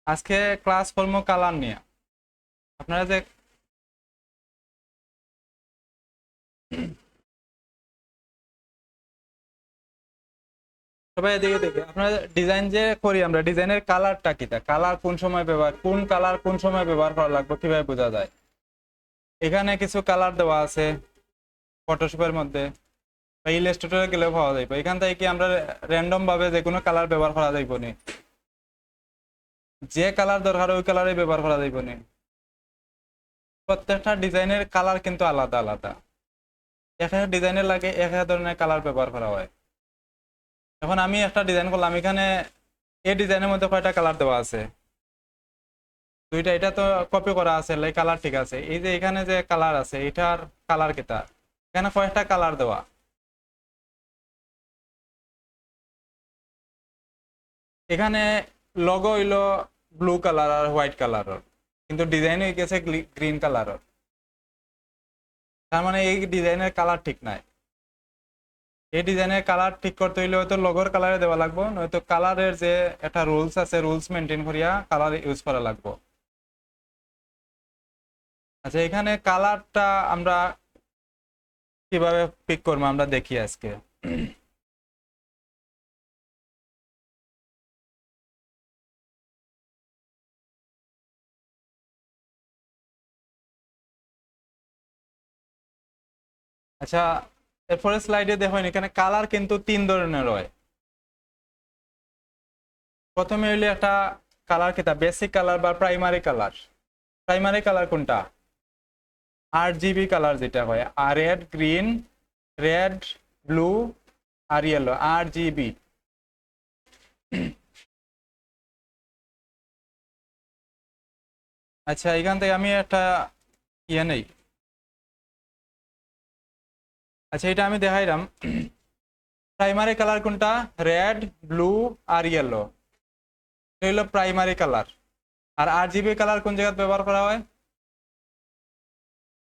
আজকে ক্লাস করবো কালার নিয়ে। আপনারা যে সবাই এদিকে দেখে আপনারা ডিজাইন যে করি, আমরা ডিজাইনের কালারটা কি, কালার কোন সময় ব্যবহার, কোন কালার কোন সময় ব্যবহার করা লাগবে কিভাবে বোঝা যায়। এখানে কিছু কালার দেওয়া আছে ফটোশপের মধ্যে বা ইলাস্ট্রেটরে গেলেও পাওয়া যাইব। এখান থেকে কি আমরা র্যান্ডম ভাবে যে কোনো কালার ব্যবহার করা যাইব নি? যে কালার দরকার ওই কালারে ব্যবহার করা যাইব নি? প্রত্যেকটা ডিজাইনের কালার কিন্তু আলাদা আলাদা। এক এক ডিজাইনের লাগে এক এক ধরনের কালার ব্যবহার করা হয়। এখন আমি একটা ডিজাইন করলাম, এখানে এই ডিজাইনের মধ্যে কয়টা কালার দেওয়া আছে? দুইটা। এটা তো কপি করা আছে, লাইক কালার ঠিক আছে। এই যে এখানে যে কালার আছে এটার কালার কেটা, এখানে কয়েকটা কালার দেওয়া। এখানে লগো হইলো ব্লু কালার আর হোয়াইট কালারের, কিন্তু ডিজাইন হয়ে গেছে গ্রিন কালারের। তার মানে এই ডিজাইনের কালার ঠিক নাই। এই ডিজাইনের কালার ঠিক করতে হইলে হয়তো লগোর কালারে দেওয়া লাগবো, নয়তো কালারের যে একটা রুলস আছে রুলস মেনটেন করিয়া কালার ইউজ করা লাগবো। আচ্ছা, এখানে কালারটা আমরা কিভাবে পিক করবো আমরা দেখি আজকে। আচ্ছা, এরপরে স্লাইডে দেখেন এখানে কালার কিন্তু তিন ধরনের হয়। প্রথমে হইলে একটা কালার কিতা, বেসিক কালার বা প্রাইমারি কালার। প্রাইমারি কালার কোনটা? RGB কালার যেটা হয়, আর রেড, গ্রিন, রেড, ব্লু আর ইয়েলো, RGB। আচ্ছা, এখান থেকে আমি একটা ইয়ে নেই। আচ্ছা, এটা আমি দেখাইলাম। প্রাইমারি কালার কোনটা? রেড, ব্লু আর ইয়েলো, এটা হলো প্রাইমারি কালার। আর RGB কালার কোন জায়গায় ব্যবহার করা হয়?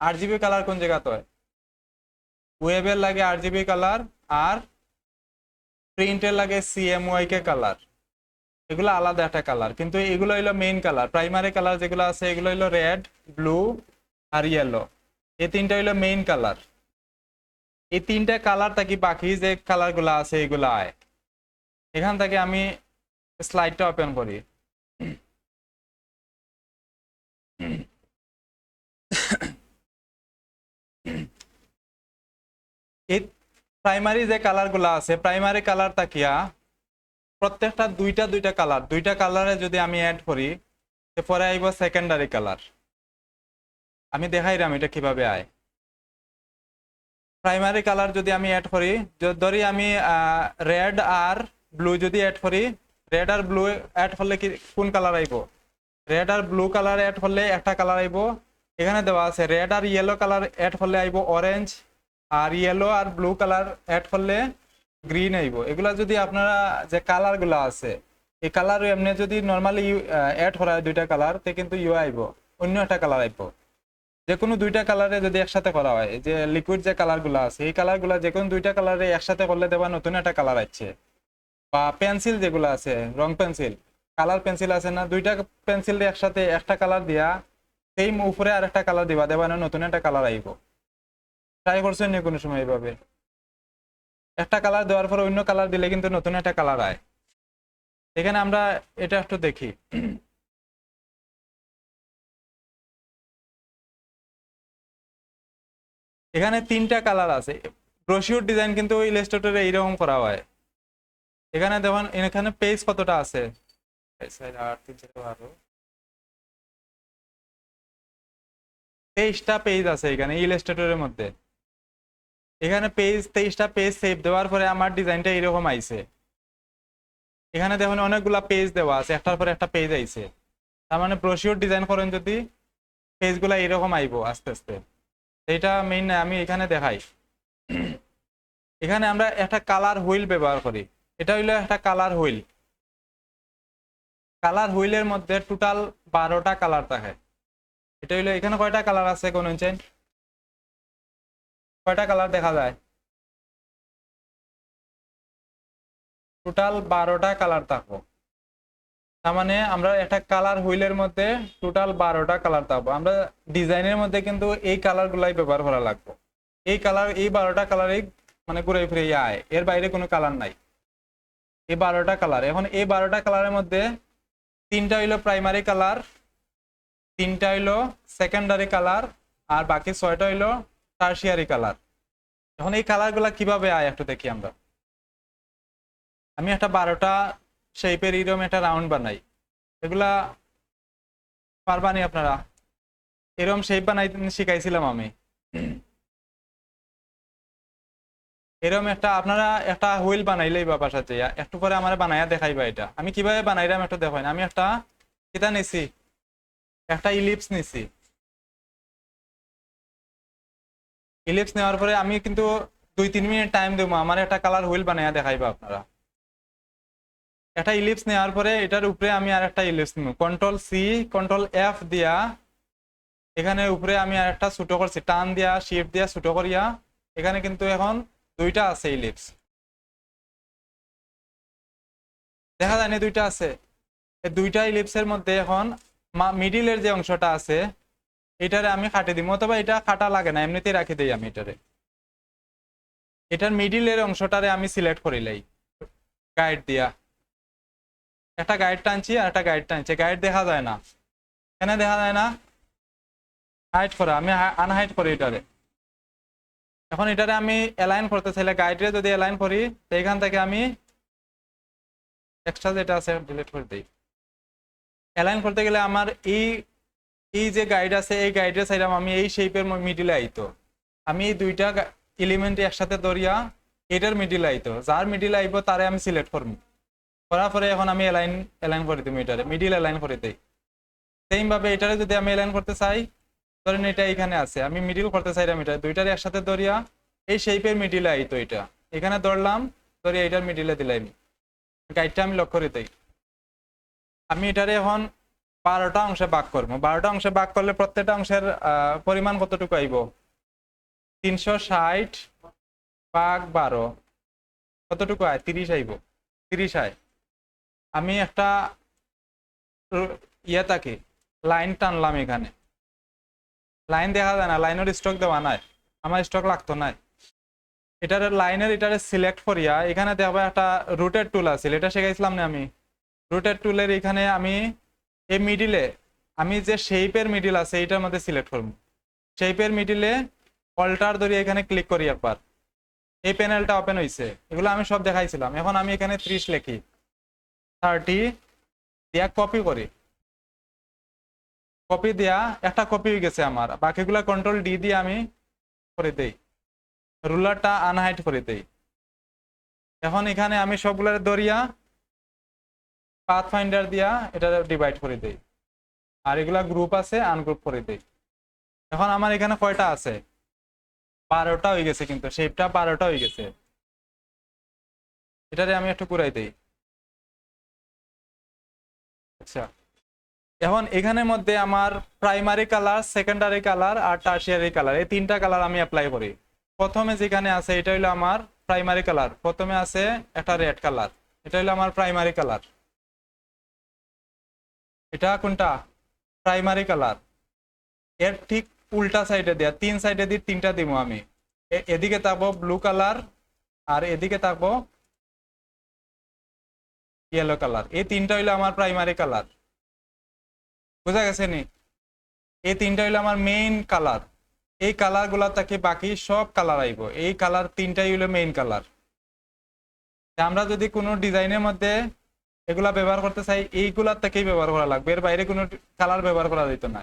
RGB কালার কোন জায়গাতে হয়? ওয়েবের লাগে RGB কালার, আর প্রিন্টের লাগে CMYK কালার। এগুলো আলাদা একটা কালার, কিন্তু এগুলো হইলো মেইন কালার। প্রাইমারি কালার যেগুলো আছে এগুলো হইলো রেড, ব্লু আর ইয়েলো। এই তিনটা হইলো মেইন কালার। এই তিনটা কালার থাকি বাকি যে কালার গুলা আছে এগুলা আয়। এখান থেকে আমি স্লাইডটা ওপেন করি। এই প্রাইমারি যে কালার গুলা আছে, প্রাইমারি কালার তাকিয়া প্রত্যেকটা দুইটা দুইটা কালার, দুইটা কালারে যদি আমি অ্যাড করি পরে আইব সেকেন্ডারি কালার। আমি দেখাইলাম এটা কিভাবে আয়। প্রাইমারি কালার যদি আমি অ্যাড করি, ধরি আমি রেড আর ব্লু যদি অ্যাড করি, রেড আর ব্লু অ্যাড করলে কি কোন কালার আইব? রেড আর ব্লু কালার অ্যাড করলে একটা কালার আইব। এখানে দেওয়া আছে রেড আর ইয়েলো কালার অ্যাড করলে আইব অরেঞ্জ, আর ইয়েলো আর ব্লু কালার অ্যাড করলে গ্রিন আইব। এগুলা যদি আপনারা যে কালার গুলা আছে এই কালার এমনি যদি নর্মালি অ্যাড করা হয় দুইটা কালার তে কিন্তু ইউ আইব, অন্য একটা কালার আইব। যে কোনো দুইটা কালারে যদি একসাথে করা হয়, যে লিকুইড যে কালার গুলা আছে এই কালার গুলা যে কোনো দুইটা কালারে একসাথে করলে দেবা নতুন একটা কালার আসছে। বা পেন্সিল যেগুলো আছে, রং পেন্সিল, কালার পেন্সিল আছে না, দুইটা পেন্সিল একসাথে একটা কালার দিয়া সেই উপরে আর একটা কালার দিবা, দেবা না নতুন একটা কালার আইব। ট্রাই করছেন নি কোনো সময় এইভাবে? একটা কালার দেওয়ার পর অন্য কালার দিলে কিন্তু নতুন একটা কালার আয়। এখানে আমরা এটা একটু দেখি। এখানে তিনটা কালার আছে। ব্রোশিওর ডিজাইন কিন্তু ইলাস্ট্রেটরে এইরকম করা হয়। এখানে দেখুন এখানে পেজ কতটা আছে? 23টা পেজ আছে এখানে ইলাস্ট্রেটরের মধ্যে। এখানে পেজ 23টা পেজ সেভ দেওয়ার পরে আমার ডিজাইনটা এরকম আইছে। এখানে দেখুন অনেকগুলা পেজ দেওয়া আছে, একটার পরে একটা পেজ আইছে। তার মানে ব্রোশিওর ডিজাইন করেন যদি পেজগুলা এরকম আইবো আস্তে আস্তে। এটা মেইন আমি এখানে দেখাই। এখানে আমরা একটা কালার হুইল ব্যবহার করি। এটা হইলো একটা কালার হুইল। কালার হুইলের মধ্যে টোটাল 12টা কালার থাকে। এটা হইলো, এখানে কয়টা কালার আছে কোন ইঞ্চেন? কয়টা কালার দেখা যায়? টোটাল 12টা কালার থাকবো। তার মানে আমরা একটা কালার হুইলের মধ্যে টোটাল 12টা কালার থাকবো। আমরা ডিজাইনের মধ্যে কিন্তু এই কালার গুলাই ব্যবহার করা লাগবে। এই কালার, এই 12টা কালারই মানে ঘুরে ফিরে আয়, এর বাইরে কোনো কালার নাই। এই 12টা কালার, এখন এই 12টা কালারের মধ্যে 3টা হইলো প্রাইমারি কালার, 3টা হইলো সেকেন্ডারি কালার, আর বাকি 6টা হইলো টারশিয়ারি কালার। এখন এই কালারগুলা কিভাবে আয় একটু দেখি আমরা। আমি একটা 12টা শেপের এরকম একটা রাউন্ড বানাই। এগুলা পারবানি আপনারা? এরকম শেপ বানাই শিখাইছিলাম আমি। এরকম একটা আপনারা একটা হুইল বানাইলেই বা বাসাতে একটু পরে আমার বানাইয়া দেখাইবা। এটা আমি কিভাবে বানাইলাম একটু দেখাই। আমি একটা কিতা নিছি, একটা ইলিপস নিছি। ইলিপস নেওয়ার পরে আমি কিন্তু 2-3 মিনিট টাইম দেবো আমার একটা কালার হুইল বানাইয়া দেখাইবা আপনারা। একটা ইলিপস নেওয়ার পরে এটার উপরে আমি আর একটা ইলিপস নেব, Ctrl+C Ctrl+F দিয়া এখানে উপরে আমি আর একটা ছোট করছি, টান দিয়া শিফট দিয়া ছোট করিয়া। এখানে কিন্তু এখন 2টা আছে ইলিপস, দেখা যায় না? 2টা আছে। এই 2টা ইলিপসের মধ্যে এখন মিডিলের যে অংশটা আছে এটারে আমি কাটে দিব, অথবা এটা কাটা লাগে না, এমনিতেই রাখি দিই আমি এটারে। এটার মিডিলের অংশটারে আমি সিলেক্ট করিলাই গাইড দিয়া। একটা গাইড টানছি আর একটা গাইড টানছি, গাইড দেখা যায় না। কেন দেখা যায় না? হাইড করা, আমি আনহাইড করি এটারে। এখন এটারে আমি অ্যালাইন করতে চাইলে গাইডে যদি অ্যালাইন করি, তো এখান থেকে আমি এক্সট্রা যেটা আছে ডিলিট করে দিই। অ্যালাইন করতে গেলে আমার এই এই যে গাইড আছে এই গাইডে চাইলাম আমি এই শেপের মিডিলে আইতো। আমি এই 2টা এলিমেন্ট একসাথে ধরিয়া এটার মিডিলে আইতো, যার মিডিলে আইব তারে আমি সিলেক্ট করবো। করার পরে এখন আমি অ্যালাইন করে দিব, এটারে মিডিল অ্যালাইন করে দিই। সেম ভাবে এটারে যদি আমি অ্যালাইন করতে চাই, ধরেন এটা এখানে আছে, আমি মিডিল করতে চাইলাম, এটা 2টারে একসাথে ধরিয়া এই শেপের মিডিলে আইতো। এটা এখানে ধরলাম, ধরিয়া এটার মিডিলে দিলাম। গাইডটা আমি লক করে দিই। আমি এটারে এখন 12টা অংশে ভাগ করবো। 12টা অংশে ভাগ করলে প্রত্যেকটা অংশের পরিমাণ কতটুকু আইব? 360 ভাগ 12 কতটুকু আয়? 30 আইব। 30 আয়। আমি একটা ইয়ে থাকি লাইন টানলাম, এখানে লাইন দেখা যায় না, লাইনের স্টক দেওয়া নাই, আমার স্টক লাগতো না। এটার লাইনের এটারে সিলেক্ট করিয়া এখানে দেখবা একটা রুটের টুল আছে, এটা শিখাইছিলাম না আমি। রুটের টুলের এখানে আমি এই মিডিলে আমি যে শেপের মিডিল আছে এইটার মধ্যে সিলেক্ট করব। শেপের মিডিলে অল্টার ধরে এখানে ক্লিক করি একবার, এই প্যানেলটা ওপেন হয়েছে। এগুলো আমি সব দেখাইছিলাম। এখন আমি এখানে 30 লিখি, 30 দিয়া কপি করি। কপি দিয়া একটা কপি হয়ে গেছে আমার, বাকিগুলা Ctrl+D দিয়ে আমি করে দেই, রুলারটা আনহাইড করে দেই। এখন এখানে আমি সবগুলোর দরিয়া পাথ ফাইন্ডার দিয়া এটা ডিভাইড করে দেই, আর এগুলা গ্রুপ আছে আনগ্রুপ করে দেই। এখন আমার এখানে কয়টা আছে? 12টা হয়ে গেছে, কিন্তু শেপটা 12টা হয়ে গেছে। এটারে আমি একটু ঘুরাই দেই। আচ্ছা, এখন এখানের মধ্যে আমার প্রাইমারি কালার, সেকেন্ডারি কালার আর টারশিয়ারি কালার, এই 3টা কালার আমি অ্যাপ্লাই করি। প্রথমে যেখানে আছে এটা হলো আমার প্রাইমারি কালার। প্রথমে আছে একটা রেড কালার, এটা হলো আমার প্রাইমারি কালার। এটা কোনটা? Primary colour. এর ঠিক উল্টা সাইডে দেয়া, 3 সাইডে দিয়ে 3টা দিব আমি। এদিকে থাকবো ব্লু কালার আর এদিকে থাকবো ইয়েলো কালার। এই 3টা হইলো আমার প্রাইমারি কালার। বুঝা গেছে নি? এই 3টা হইলো আমার মেইন কালার। এই কালার গুলা থেকে বাকি সব কালার আইব। এই কালার 3টাই হইলো মেইন কালার। আমরা যদি কোনো ডিজাইনের মধ্যে এগুলা ব্যবহার করতে চাই, এইগুলার থেকেই ব্যবহার করা লাগবে, এর বাইরে কোনো কালার ব্যবহার করা যেত না।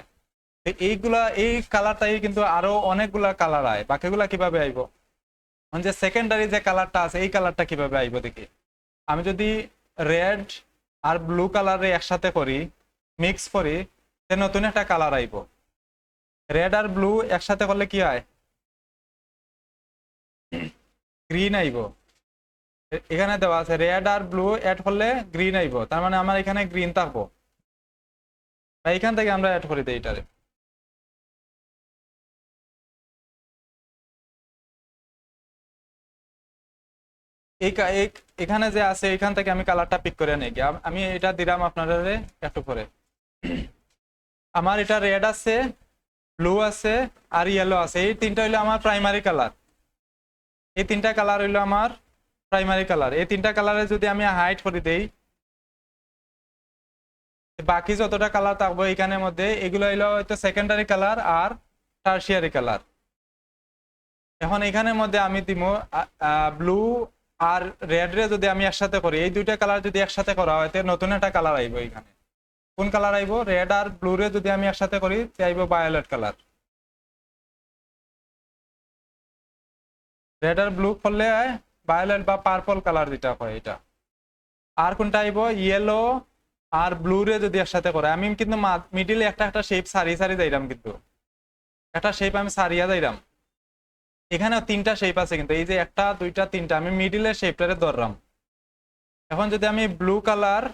এইগুলা এই কালারটাই কিন্তু আরো অনেকগুলা কালার আয়, বাকিগুলা কিভাবে আইব? যে সেকেন্ডারি যে কালারটা আছে এই কালারটা কিভাবে আইব দেখি। আমি যদি রেড আর ব্লু কালারে একসাথে করি, মিক্স করি, নতুন একটা কালার আইব। রেড আর ব্লু একসাথে করলে কি হয়? গ্রিন আইব। এখানে দেওয়া আছে রেড আর ব্লু অ্যাড করলে গ্রিন আইব, তার মানে আমার এখানে গ্রিন থাকবো। এখান থেকে আমরা অ্যাড করে দিই এটারে। এখানে যে আছে এখান থেকে আমি কালারটা পিক করে নেই আমি এটা দিলাম আপনাদের একটু পরে। আমার এটা রেড আছে, ব্লু আছে আর ইয়েলো আছে, এই তিনটা হইলো আমার প্রাইমারি কালার। এই তিনটা কালার হইলো আমার প্রাইমারি কালার। এই তিনটা কালারে যদি আমি হাইড করে দেই, বাকি যতটা কালার থাকবো এখানের মধ্যে এগুলো হইলো হয়তো সেকেন্ডারি কালার আর টার্সিয়ারি কালার। এখন এখানের মধ্যে আমি দিব ব্লু আর রেড রে যদি আমি একসাথে করি, এই দুইটা কালার যদি একসাথে করা হয় তাহলে নতুন একটা কালার আইব। এখানে কোন কালার আইব? রেড আর ব্লু রে যদি আমি একসাথে করি তাহলে আইব ভায়োলেট কালার। রেড আর ব্লু করলে ভায়োলেট বা পার্পল কালার যেটা হয় এটা। আর কোনটা আইব? ইয়েলো আর ব্লু রে যদি একসাথে করে, আমি কিন্তু মিডিলে একটা একটা শেপ সারিয়ে সারিয়ে যাইলাম, কিন্তু একটা শেপ আমি সারিয়া যাইলাম। এখানেও তিনটা শেপ আছে, কিন্তু এই যে একটা দুইটা তিনটা আমি মিডিলের শেপটারে ধরলাম। এখন যদি আমি ব্লু কালার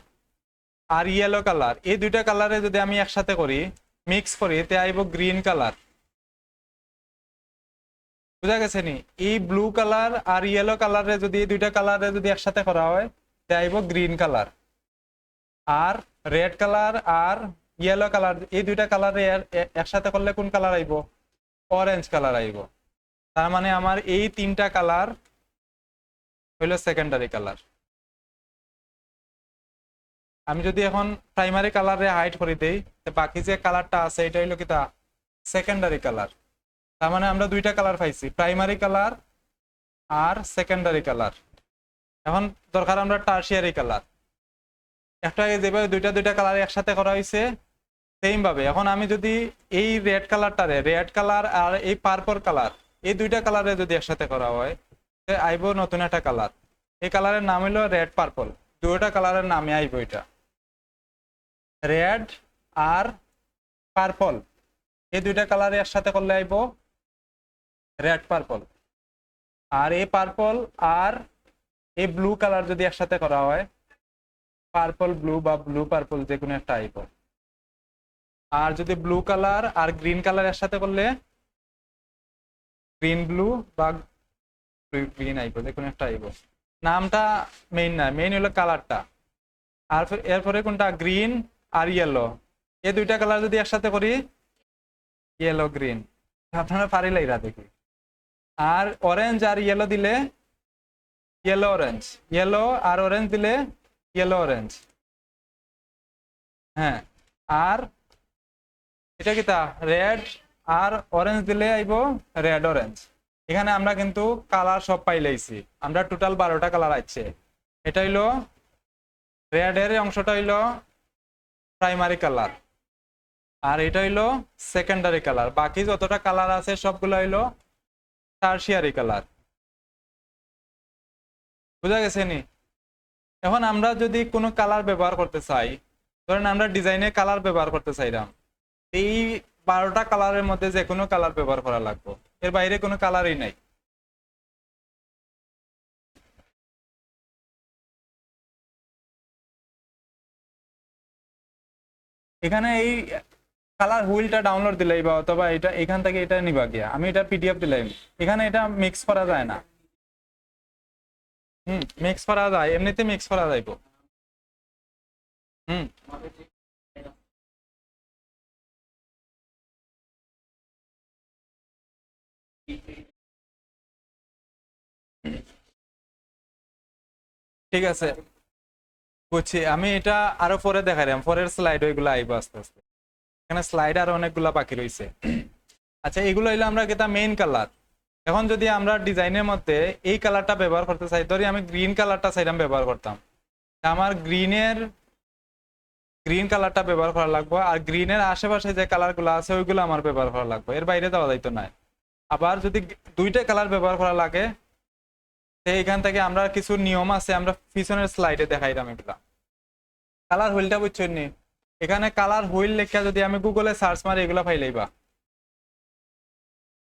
আর ইয়েলো কালার এই দুইটা কালারে যদি আমি একসাথে করি, মিক্স করি, তে আইব গ্রিন কালার। বুঝা গেছে নি? এই ব্লু কালার আর ইয়েলো কালারে যদি এই দুইটা কালারে যদি একসাথে করা হয় তে আইব গ্রিন কালার। আর রেড কালার আর ইয়েলো কালার এই দুইটা কালারে একসাথে করলে কোন কালার আইব? অরেঞ্জ কালার আইব। তার মানে আমার এই তিনটা কালার হইল সেকেন্ডারি কালার। আমি যদি এখন প্রাইমারি কালারে হাইড করে দেই, বাকি যে কালারটা আছে এটা হইলো কি তা সেকেন্ডারি কালার। তার মানে আমরা দুইটা কালার পাইছি, প্রাইমারি কালার আর সেকেন্ডারি কালার। এখন দরকার আমরা টার্সিয়ারি কালার। একটা যেভাবে দুইটা দুইটা কালার একসাথে করা হয়েছে সেম ভাবে এখন আমি যদি এই রেড কালারটারে, রেড কালার আর এই পার্পল কালার এই দুইটা কালারে যদি একসাথে করা হয় আইব নতুন একটা কালার। এই কালারের নাম হইলো রেড পার্পল। দুইটা কালারের নামে আইব এটা রেড আর পার্পল। এই দুইটা কালার একসাথে করলে আইব রেড পার্পল। আর এই পার্পল আর এই ব্লু কালার যদি একসাথে করা হয় পার্পল ব্লু বা ব্লু পার্পল যে কোনো একটা আইব। আর যদি ব্লু কালার আর গ্রিন কালার একসাথে করলে গ্রিন ব্লু বা গ্রিন আইব, যে কোনো একটা আইব। নামটা মেইন না, মেইন হলো কালারটা। আর এরপরে কোনটা? গ্রিন আর ইয়েলো। এই দুইটা কালার যদি একসাথে করি ইয়েলো গ্রিন। আপনারা পারিলে এরা দেখি। আর অরেঞ্জ আর ইয়েলো দিলে ইয়েলো অরেঞ্জ, ইয়েলো আর অরেঞ্জ দিলে ইয়েলো অরেঞ্জ। হ্যাঁ, আর এটা কি তা রেড আর অরেঞ্জ দিলে আইব রেড অরেঞ্জ। এখানে আমরা কিন্তু কালার সব পাইলেইছি, আমরা টোটাল 12টা কালার আছে। এটা হইলো রেড এর অংশটা হইলো প্রাইমারি কালার আর এটা হইলো সেকেন্ডারি কালার। বাকি যতটা কালার আছে সবগুলো হইলো টার্সিয়ারি কালার। বুঝা গেছে নি? এখন আমরা যদি কোনো কালার ব্যবহার করতে চাই, ধরেন আমরা ডিজাইনে কালার ব্যবহার করতে চাইলাম, এই 12টা কালারের মধ্যে যে কোনো কালার ব্যবহার করা লাগবে, এর বাইরে কোনো কালারই নাই। এখানে এই কালার হুইলটা ডাউনলোড দিলেই বা অথবা এটা এখান থেকে এটা নিবা গিয়া, আমি এটা পিডিএফ দিলাম। এখানে এটা মিক্স করা যায় না। মিক্স করা যায়, এমনিতে মিক্স করা যাইব। হুম ঠিক আছে, বুঝছি। আমি এটা আরো পরে দেখাইলাম, পরের স্লাইড ওইগুলো আইব আস্তে আস্তে। এখানে স্লাইড আরো অনেকগুলা বাকি রয়েছে। আচ্ছা, এগুলো হইলো আমরা যেটা মেইন কালার। এখন যদি আমরা ডিজাইনের মধ্যে এই কালারটা ব্যবহার করতে চাই, ধরি আমি গ্রিন কালারটা চাইলাম ব্যবহার করতাম, আমার গ্রিন কালারটা ব্যবহার করা লাগবে। আর গ্রিনের আশেপাশে যে কালারগুলো আছে ওইগুলো আমার ব্যবহার করা লাগবে, এর বাইরে দেওয়া যাইতো না। আবার যদি দুইটা কালার ব্যবহার করা লাগে, এইখান থেকে আমরা কিছু নিয়ম আছে, আমরা পিছনের স্লাইডে দেখাইলাম এগুলা। কালার হুইলটা বুঝছেন নি? এখানে কালার হুইল লেখা যদি আমি গুগলে সার্চ মারি এগুলা পাইলেইবা।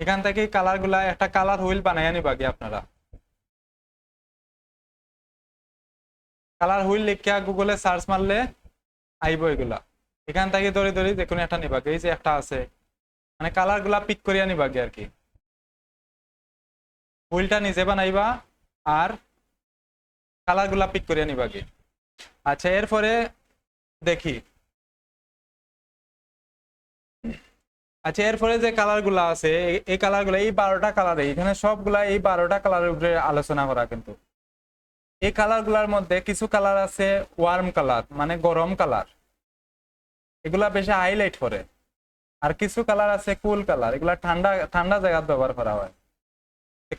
এখান থেকে কালার গুলা একটা কালার হুইল বানাইয়া নিবা কি আপনারা। কালার হুইল লেখা গুগলে সার্চ মারলে আইব এগুলা। এখান থেকে ধরে ধরে যে কোনো একটা নিবা, এই যে একটা আছে, মানে কালার গুলা পিক করিয়া নিবা কি আর কি। হুইলটা নিজে বানাইবা আর কালার গুলা পিক করে নিবা আগে। আচ্ছা এরপরে দেখি, আচ্ছা এরপরে যে কালার গুলা আছে এই কালার গুলা এই 12টা কালার, এখানে সবগুলা এই 12টা কালারের উপরে আলোচনা করা। কিন্তু এই কালার গুলার মধ্যে কিছু কালার আছে ওয়ার্ম কালার, মানে গরম কালার, এগুলা বেশি হাইলাইট করে। আর কিছু কালার আছে কুল কালার, এগুলা ঠান্ডা ঠান্ডা জায়গায় ব্যবহার করা হয়।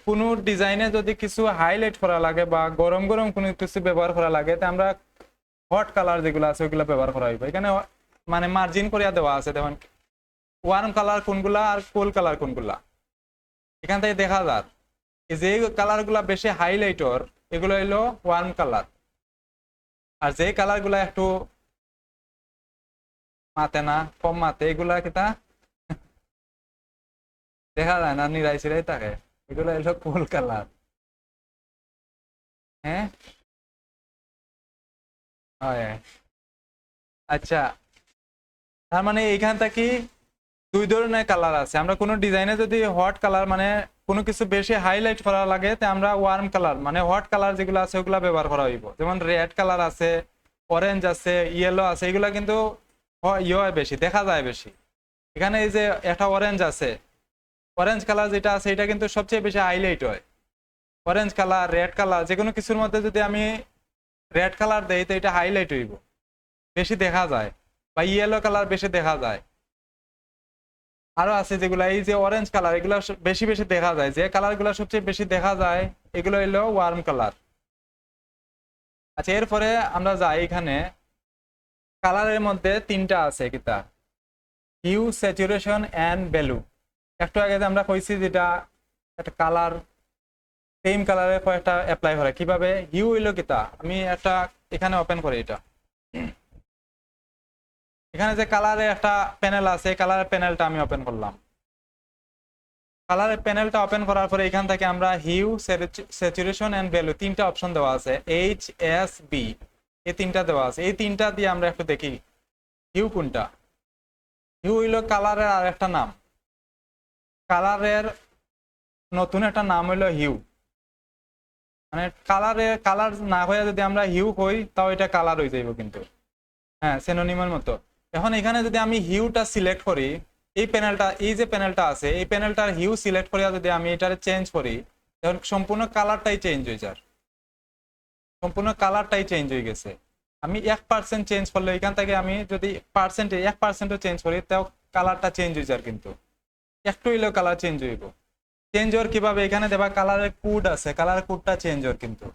কোনো ডিজাইনে যদি কিছু হাইলাইট করা লাগে বা গরম গরম কোনো কিছু ব্যবহার করা লাগে, তো আমরা হট কালার যেগুলো আছে ওইগুলো ব্যবহার করা হইবে। এখানে মানে মার্জিন করিয়া দেওয়া আছে, দেখুন ওয়ার্ম কালার কোনগুলা আর কুল কালার কোনগুলা এখান থেকে দেখা যায়। যে কালার গুলা বেশি হাইলাইটর এগুলো হইলো ওয়ার্ম কালার, আর যে কালার গুলা একটু মাতে না, কম মাতে, এগুলা কিতা দেখা যায় না, নিরাই চিরাই থাকে, এগুলো হইলো কুল কালার। হ্যাঁ হয়। আচ্ছা তার মানে এইখান থেকে দুই ধরনের কালার আছে। আমরা কোনো ডিজাইনে যদি হট কালার মানে কোনো কিছু বেশি হাইলাইট করা লাগে, তে আমরা ওয়ার্ম কালার মানে হট কালার যেগুলো আছে ওগুলা ব্যবহার করা হইব। যেমন রেড কালার আছে, অরেঞ্জ আছে, ইয়েলো আছে, এগুলা কিন্তু ইয়ে হয় বেশি, দেখা যায় বেশি। এখানে এই যে একটা অরেঞ্জ আছে, অরেঞ্জ কালার যেটা আছে এটা কিন্তু সবচেয়ে বেশি হাইলাইট হয়। অরেঞ্জ কালার, রেড কালার, যে কোনো কিছুর মধ্যে যদি আমি রেড কালার দেই তো এটা হাইলাইট হইব, বেশি দেখা যায়, বা ইয়েলো কালার বেশি দেখা যায়। আরো আছে যেগুলা এই যে অরেঞ্জ কালার, এগুলো বেশি বেশি দেখা যায়। যে কালার গুলো সবচেয়ে বেশি দেখা যায় এগুলো হইলো ওয়ার্ম কালার। আচ্ছা এরপরে আমরা যাই, এখানে কালারের মধ্যে তিনটা আছে কিতা, হিউ, স্যাচুরেশন এন্ড ভ্যালু। একটু আগে যে আমরা কইছি যেটা একটা কালার সেম কালারে কয়েকটা অ্যাপ্লাই করে কিভাবে। হিউ হইলো কিতা, আমি একটা এখানে ওপেন করি, এটা এখানে যে কালারে একটা প্যানেল আছে, কালারের প্যানেলটা আমি ওপেন করলাম। কালারের প্যানেলটা ওপেন করার পরে এখান থেকে আমরা হিউ, স্যাচুরেশন এন্ড ভ্যালু তিনটা অপশন দেওয়া আছে, এইচ এস বি, এই তিনটা দেওয়া আছে। এই তিনটা দিয়ে আমরা একটু দেখি হিউ কোনটা। হিউ হইলো কালারের আর একটা নাম, কালারের নতুন একটা নাম হইলো হিউ। মানে কালার না হয়ে যদি আমরা হিউ কই তাও এটা কালার হয়ে যাইব কিন্তু, হ্যাঁ সিনোনিমের মতো। এখন এখানে যদি আমি হিউটা সিলেক্ট করি, এই প্যানেলটা, এই যে প্যানেলটা আছে এই প্যানেলটার হিউ সিলেক্ট করিয়া যদি আমি এটারে চেঞ্জ করি, তখন সম্পূর্ণ কালারটাই চেঞ্জ হয়ে যায়, সম্পূর্ণ কালারটাই চেঞ্জ হয়ে গেছে। আমি 1% চেঞ্জ করলে এখান থেকে আমি যদি 1%ও চেঞ্জ করি তাও কালারটা চেঞ্জ হয়ে যায়, কিন্তু একটু হইলেও কালার চেঞ্জ হইব। চেঞ্জ হওয়ার কিভাবে, এখানে দেবা কালারের কোড আছে, কালারের কোডটা চেঞ্জ হওয়ার কিন্তু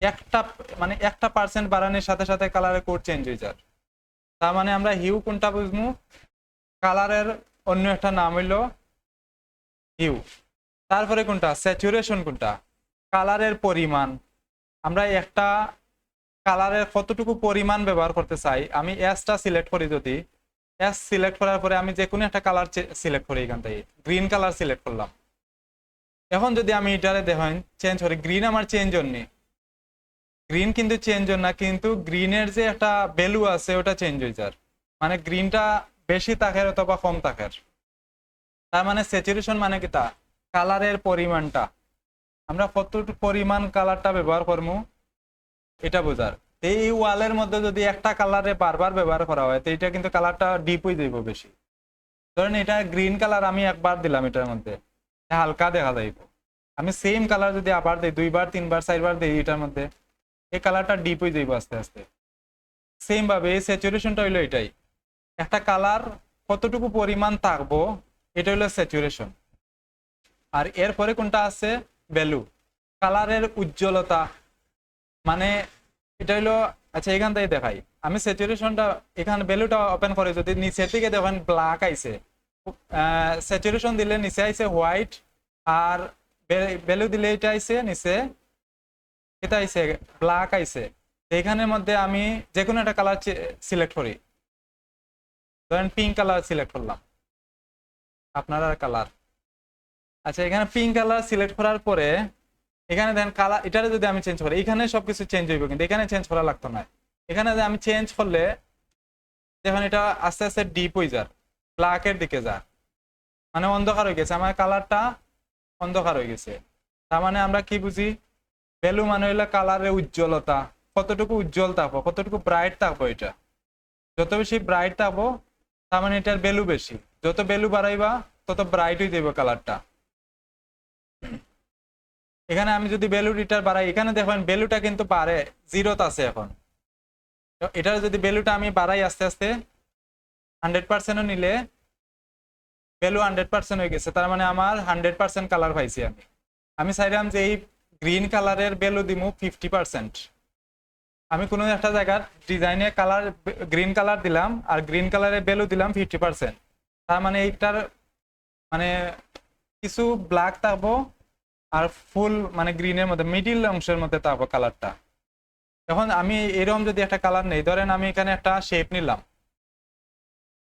একটা মানে 1% বাড়ানোর সাথে সাথে কালারের কোড চেঞ্জ হয়ে যায়। তার মানে আমরা হিউ কোনটা বুঝবো, কালারের অন্য একটা নাম হইলো হিউ। তারপরে কোনটা স্যাচুরেশন, কোনটা কালারের পরিমাণ। আমরা একটা কালারের কতটুকু পরিমাণ ব্যবহার করতে চাই, আমি এসটা সিলেক্ট করি, যদি এস সিলেক্ট করার পরে আমি যে কোনো একটা কালার সিলেক্ট করি, এখান থেকে গ্রিন কালার সিলেক্ট করলাম। এখন যদি আমি এটারে দেখেন চেঞ্জ করি, গ্রিন আমার চেঞ্জ হয়নি, গ্রিন কিন্তু চেঞ্জ হয় না, কিন্তু গ্রিনের যে একটা ভ্যালু আছে ওটা চেঞ্জ হয়ে যায়, মানে গ্রিনটা বেশি থাকের অথবা কম থাকের। তার মানে স্যাচুরেশন মানে কি, তা কালারের পরিমাণটা, আমরা কতটুকু পরিমাণ কালারটা ব্যবহার করবো এটা বোঝার। এই ওয়ালের মধ্যে যদি একটা কালারে বারবার ব্যবহার করা হয় তো এটা কিন্তু কালারটা ডিপ হয়ে যাইব বেশি। ধরেন এটা গ্রিন কালার আমি একবার দিলাম, এটার মধ্যে হালকা দেখা যাইব। আমি সেম কালার যদি আবার দিই, 2বার 3বার 4বার দিই, এটার মধ্যে এই কালারটা ডিপ হয়ে যাইব আস্তে আস্তে। সেম ভাবে এই স্যাচুরেশনটা হইলো এটাই, একটা কালার কতটুকু পরিমাণ থাকবো এটা হইলো স্যাচুরেশন। আর এরপরে কোনটা আছে ভ্যালু, কালারের উজ্জ্বলতা, মানে এটা হইলো। আচ্ছা এখান থেকে দেখাই, আমি স্যাচুরেশনটা এখানে ভ্যালুটা ওপেন করে যদি নিচের দিকে দেখেন ব্ল্যাক আইছে, স্যাচুরেশন দিলে নিচে আইছে হোয়াইট, আর ভ্যালু দিলে এটা আইছে নিচে এটা আইছে ব্ল্যাক আইছে। এখানের মধ্যে আমি যে কোনো একটা কালার সিলেক্ট করি, ধরেন পিঙ্ক কালার সিলেক্ট করলাম, আপনার কালার। আচ্ছা এখানে পিঙ্ক কালার সিলেক্ট করার পরে এখানে দেন কালার, এটারে যদি আমি চেঞ্জ করি এখানে সবকিছু চেঞ্জ হইব, কিন্তু এখানে চেঞ্জ করা লাগতো না। এখানে আমি চেঞ্জ করলে দেখুন এটা আস্তে আস্তে ডিপ হয়ে যায়, ব্ল্যাকের দিকে যায়, মানে অন্ধকার হয়ে গেছে, আমার কালারটা অন্ধকার হয়ে গেছে। তার মানে আমরা কি বুঝি, ভ্যালু মানে হইলো কালারের উজ্জ্বলতা, কতটুকু উজ্জ্বল থাকবো, কতটুকু ব্রাইট থাকবো। এটা যত বেশি ব্রাইট থাকবো তার মানে এটার ভ্যালু বেশি, যত ভ্যালু বাড়াইবা তত ব্রাইট হয়ে যাবে কালারটা। এখানে আমি যদি ভ্যালু রিটার বাড়াই, এখানে দেখবেন ভ্যালুটা কিন্তু বাড়ে, জিরোতে আছে এখন। এটার যদি ভ্যালুটা আমি বাড়াই আস্তে আস্তে 100%ও নিলে ভ্যালু 100% হয়ে গেছে, তার মানে আমার 100% কালার পাইছি। আমি আমি চাইলাম যে এই গ্রিন কালারের ভ্যালু দিমু 50%। আমি কোনো একটা জায়গার ডিজাইনে কালার গ্রিন কালার দিলাম আর গ্রিন কালারের ভ্যালু দিলাম 50%, তার মানে এইটার মানে কিছু ব্ল্যাক থাকবো আর ফুল মানে গ্রিনের মধ্যে মিডিল অংশের মধ্যে থাকবো কালারটা। এখন আমি এরকম যদি একটা কালার নেই, ধরেন আমি এখানে একটা শেপ নিলাম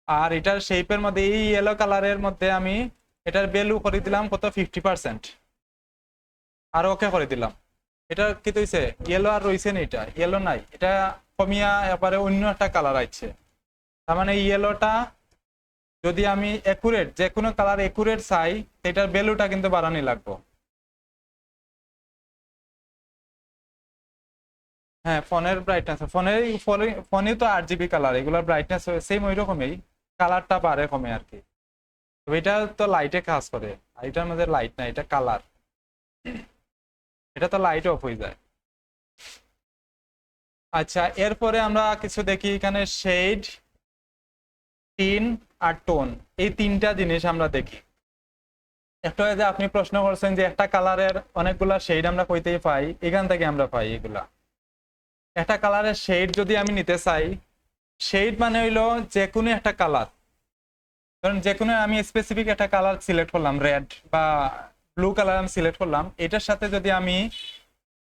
আর এটার শেপের মধ্যে এই ইয়েলো কালারের মধ্যে আমি এটার ভ্যালু করে দিলাম কত 50%, আর ওকে করে দিলাম। এটা কি হইছে, ইয়েলো আর রইছে না, এটা ইয়েলো নাই, এটা কমিয়া এবারে অন্য একটা কালার আসছে। তার মানে ইয়েলোটা যদি আমি একুরেট যে কোনো কালার একুরেট চাই, এটার ভ্যালুটা কিন্তু বাড়ানি লাগবে। হ্যাঁ, ফোনের ব্রাইটনেস, ফোনে তো 8 GB কালার, এগুলোর ব্রাইটনেস সেম ওই রকমই, কালারটা বাড়ে কমে আর কি। তবে এটা তো লাইটে কাজ করে, আর এটার মধ্যে লাইট নাই, এটা কালার, এটা তো লাইট অফ হয়ে যায়। আচ্ছা, এরপরে আমরা কিছু দেখি এখানে শেড, টিন আর টোন, এই তিনটা জিনিস আমরা দেখি। একটা যে আপনি প্রশ্ন করছেন যে একটা কালারের অনেকগুলা শেড আমরা কইতেই পাই, এখান থেকে আমরা পাই এগুলা। একটা কালারের শেড যদি আমি নিতে চাই, শেড মানে হইলো যে কোনো একটা কালার, ধরেন যে কোনো আমি স্পেসিফিক একটা কালার সিলেক্ট করলাম, রেড বা ব্লু কালার আমি সিলেক্ট করলাম, এটার সাথে যদি আমি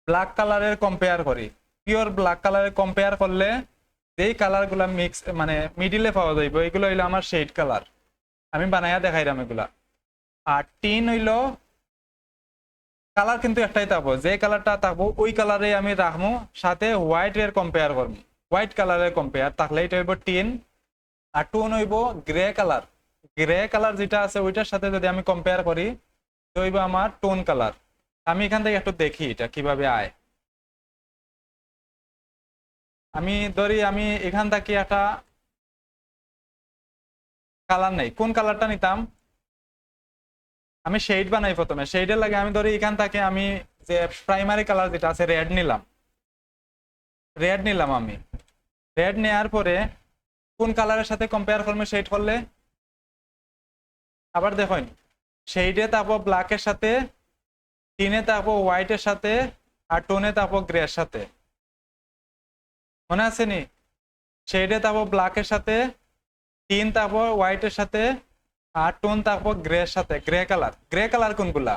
ব্ল্যাক কালারের কম্পেয়ার করি, পিওর ব্ল্যাক কালারের কম্পেয়ার করলে যেই কালারগুলা মিক্স মানে মিডিলে পাওয়া যাইব, এগুলো হইলো আমার শেড কালার। আমি বানাইয়া দেখাইলাম এগুলা। আর টিন হইলো কালার কিন্তু একটাই থাকবো, যে কালারটা থাকবো ওই কালারে আমি রাখবো, সাথে হোয়াইট এর কম্পেয়ার করবো, হোয়াইট কালারের কম্পেয়ার থাকলে এটা হইব টিন। আর টোন হইব গ্রে কালার, গ্রে কালার যেটা আছে ওইটার সাথে যদি আমি কম্পেয়ার করি তো হইব আমার টোন কালার। আমি এখান থেকে একটু দেখি এটা কিভাবে আয়। আমি ধরি আমি এখান থেকে একটা কালার নেই, কোন কালারটা নিতাম, আমি শেড বানাই প্রথমে, শেডের লাগে আমি ধরি এখান থেকে আমি যে প্রাইমারি কালার যেটা আছে রেড নিলাম, রেড নিলাম আমি। রেড নেওয়ার পরে কোন কালারের সাথে কম্পেয়ার করবো শেড করলে, আবার দেখুন শেডে থাকবো ব্ল্যাকের সাথে, টিনে থাকবো হোয়াইটের সাথে, আর টোনে থাকবো গ্রের সাথে। মনে আছে নি, শেডে থাকবো ব্ল্যাকের সাথে, টিন থাকবো হোয়াইটের সাথে, আর টোন থাকবো গ্রের সাথে। গ্রে কালার, গ্রে কালার কোনগুলা,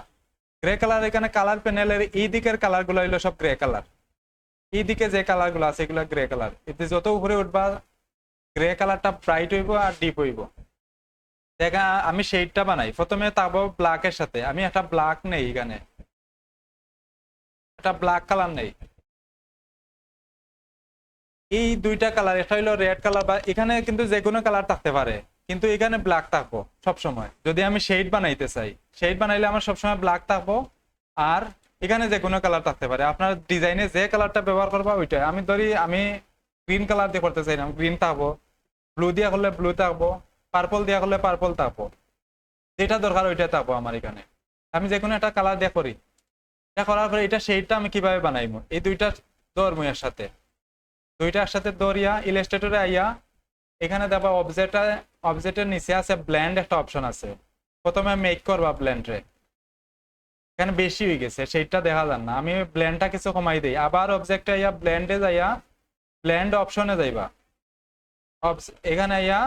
গ্রে কালার এখানে কালার প্যানেলের এই দিকের কালার গুলো হইলো সব গ্রে কালার, এই দিকে যে কালার গুলো আছে এগুলো গ্রে কালার। এতে যত উপরে উঠবা গ্রে কালারটা ব্রাইট হইব আর ডিপ হইব। দেখা আমি শেডটা বানাই প্রথমে থাকবো ব্ল্যাকের সাথে, আমি একটা ব্ল্যাক নেই, এখানে একটা ব্ল্যাক কালার নেই, এই দুইটা কালার, এটা হইলো রেড কালার, বা এখানে কিন্তু যে কোনো কালার থাকতে পারে, কিন্তু এখানে ব্ল্যাক থাকবো সবসময়। যদি আমি শেড বানাইতে চাই, শেড বানাইলে আমার সবসময় ব্ল্যাক থাকবো, আর এখানে যে কোনো কালার থাকতে পারে, আপনার ডিজাইনে যে কালারটা ব্যবহার করবা ওইটাই। আমি ধরি আমি গ্রিন কালার দিয়ে করতে চাইলাম, গ্রিন থাকবো, ব্লু দিয়া করলে ব্লু থাকবো, পার্পল দিয়া করলে পার্পল থাকবো, যেটা দরকার ওইটা থাকবো আমার এখানে। আমি যে কোনো একটা কালার দিয়ে করি, এটা করার পরে এটা শেডটা আমি কিভাবে বানাইবো, এই দুইটা ধরবো এর সাথে, দুইটা একসাথে দরিয়া ইলাস্ট্রেটরে আইয়া এখানে দেখবা অবজেক্টের নিচে আছে ব্লেন্ড একটা অপশন আছে, প্রথমে মেক করবা ব্লেন্ডে, এখানে বেশি হয়ে গেছে সেইটা দেখা যান না, আমি ব্লেন্ডটা কিছু কমাই দিই, আবার অবজেক্টে আইয়া ব্লেন্ডে যাইয়া ব্লেন্ড অপশনে যাইবা, এখানে আইয়া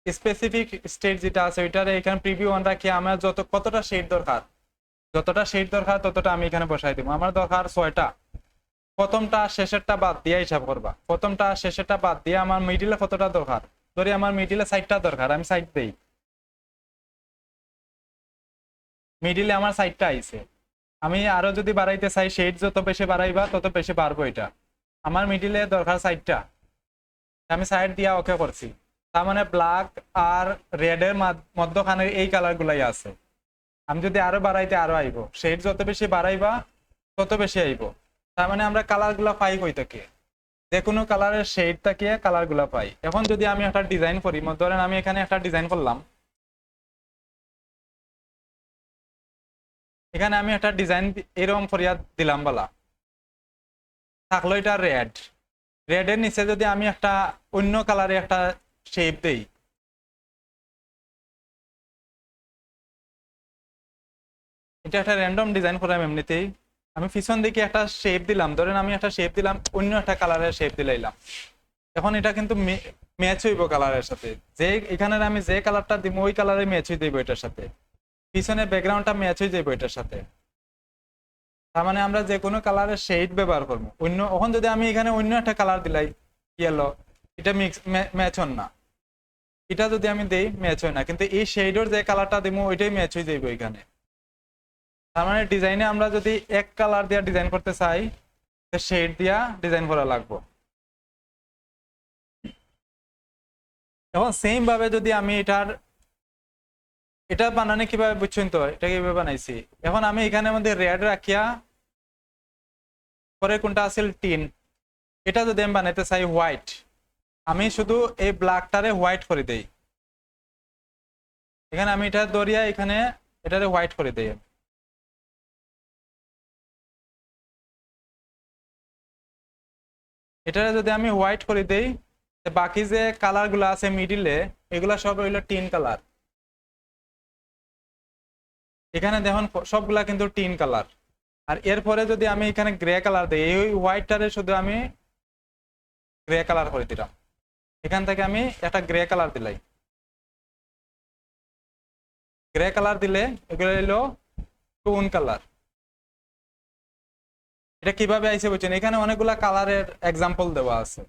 স্পেসিফিক স্টেট যেটা আছে ওইটারে এখানে প্রিভিউ অন রাখি, আমার কতটা শেড দরকার, যতটা শেড দরকার ততটা আমি এখানে বসাই দিব। আমার দরকার 6টা, প্রথমটা শেষেরটা বাদ দিয়ে হিসাব করবা, প্রথমটা শেষেরটা বাদ দিয়ে আমার মিডিলে কতটা দরকার, ধরি আমার মিডিলে 60টা দরকার, আমি 60 দেই, মিডিলে আমার 60টা আইছে। আমি আরো যদি বাড়াইতে চাই, শেড যত বেশি বাড়াইবা তত বেশি বাড়বো, এটা আমার মিডিলে দরকার 60টা, আমি সাইড দিয়া ওকে করছি। তার মানে ব্ল্যাক আর রেডের মধ্যখানে এই কালার গুলাই আছে। আমি যদি আরো বাড়াইতে আরো আইব, শেড যত বেশি বাড়াইবা তত বেশি আইব। তার মানে আমরা কালারগুলা পাই কই থেকে, যে কোনো কালারের শেড থেকে কালারগুলা পাই। এখন যদি আমি একটা ডিজাইন করি, ধরেন আমি এখানে একটা ডিজাইন করলাম, এখানে আমি একটা ডিজাইন এরকম করিয়া দিলাম বলা, থাকলো এটা রেড। রেডের নিচে যদি আমি একটা অন্য কালারে একটা শেপ দেই, এটা একটা র্যান্ডম ডিজাইন করলাম এমনিতেই, আমি পিছন দিকে একটা শেপ দিলাম, ধরেন আমি একটা শেপ দিলাম, অন্য একটা কালারের শেপ দিলাম, এখন এটা কিন্তু ম্যাচ হইব কালারের সাথে, যে এখানে আমি যে কালারটা দিব ওই কালারে ম্যাচ হয়ে যাইব এটার সাথে, পিছনে ব্যাকগ্রাউন্ডটা ম্যাচ হয়ে যাইব এটার সাথে। তার মানে আমরা যে কোনো কালারের শেড ব্যবহার করবো। অন্য এখন যদি আমি এখানে অন্য একটা কালার দিলাই ইয়েলো, এটা মিক্স ম্যাচ হন না, এটা যদি আমি দেই ম্যাচ হয় না, কিন্তু এই শেডের যে কালারটা দিব ওইটাই ম্যাচ হয়ে যাইব এখানে। তার মানে ডিজাইনে আমরা যদি এক কালার দিয়ে ডিজাইন করতে চাই, শেড দিয়া ডিজাইন করা লাগবে। এখন সেম ভাবে যদি আমি এটা বানানো কিভাবে বুঝছেন তো, এটা কিভাবে বানাইছি, এখন আমি এখানে মধ্যে রেড রাখিয়া পরে কোনটা আছিল টিন, এটা যদি আমি বানাইতে চাই হোয়াইট, আমি শুধু এই ব্ল্যাকটারে হোয়াইট করে দেই, এখানে আমি এটা দরিয়া এখানে এটারে হোয়াইট করে দেই। এটারে যদি আমি হোয়াইট করে দেই, বাকি যে কালার গুলো আছে মিডিলে এগুলা সব হইলো টিন কালার। এখানে দেখুন সবগুলা কিন্তু টিন কালার। আর এরপরে যদি আমি এখানে গ্রে কালার দিই, এই হোয়াইটটারে শুধু আমি গ্রে কালার করে দিলাম, এখান থেকে আমি একটা গ্রে কালার দিলাই, গ্রে কালার দিলে এগুলো হইলো টোন কালার। এটা কিভাবে আইছে বুঝছেন, এখানে অনেকগুলা কালারের এক্সাম্পল দেওয়া আছে।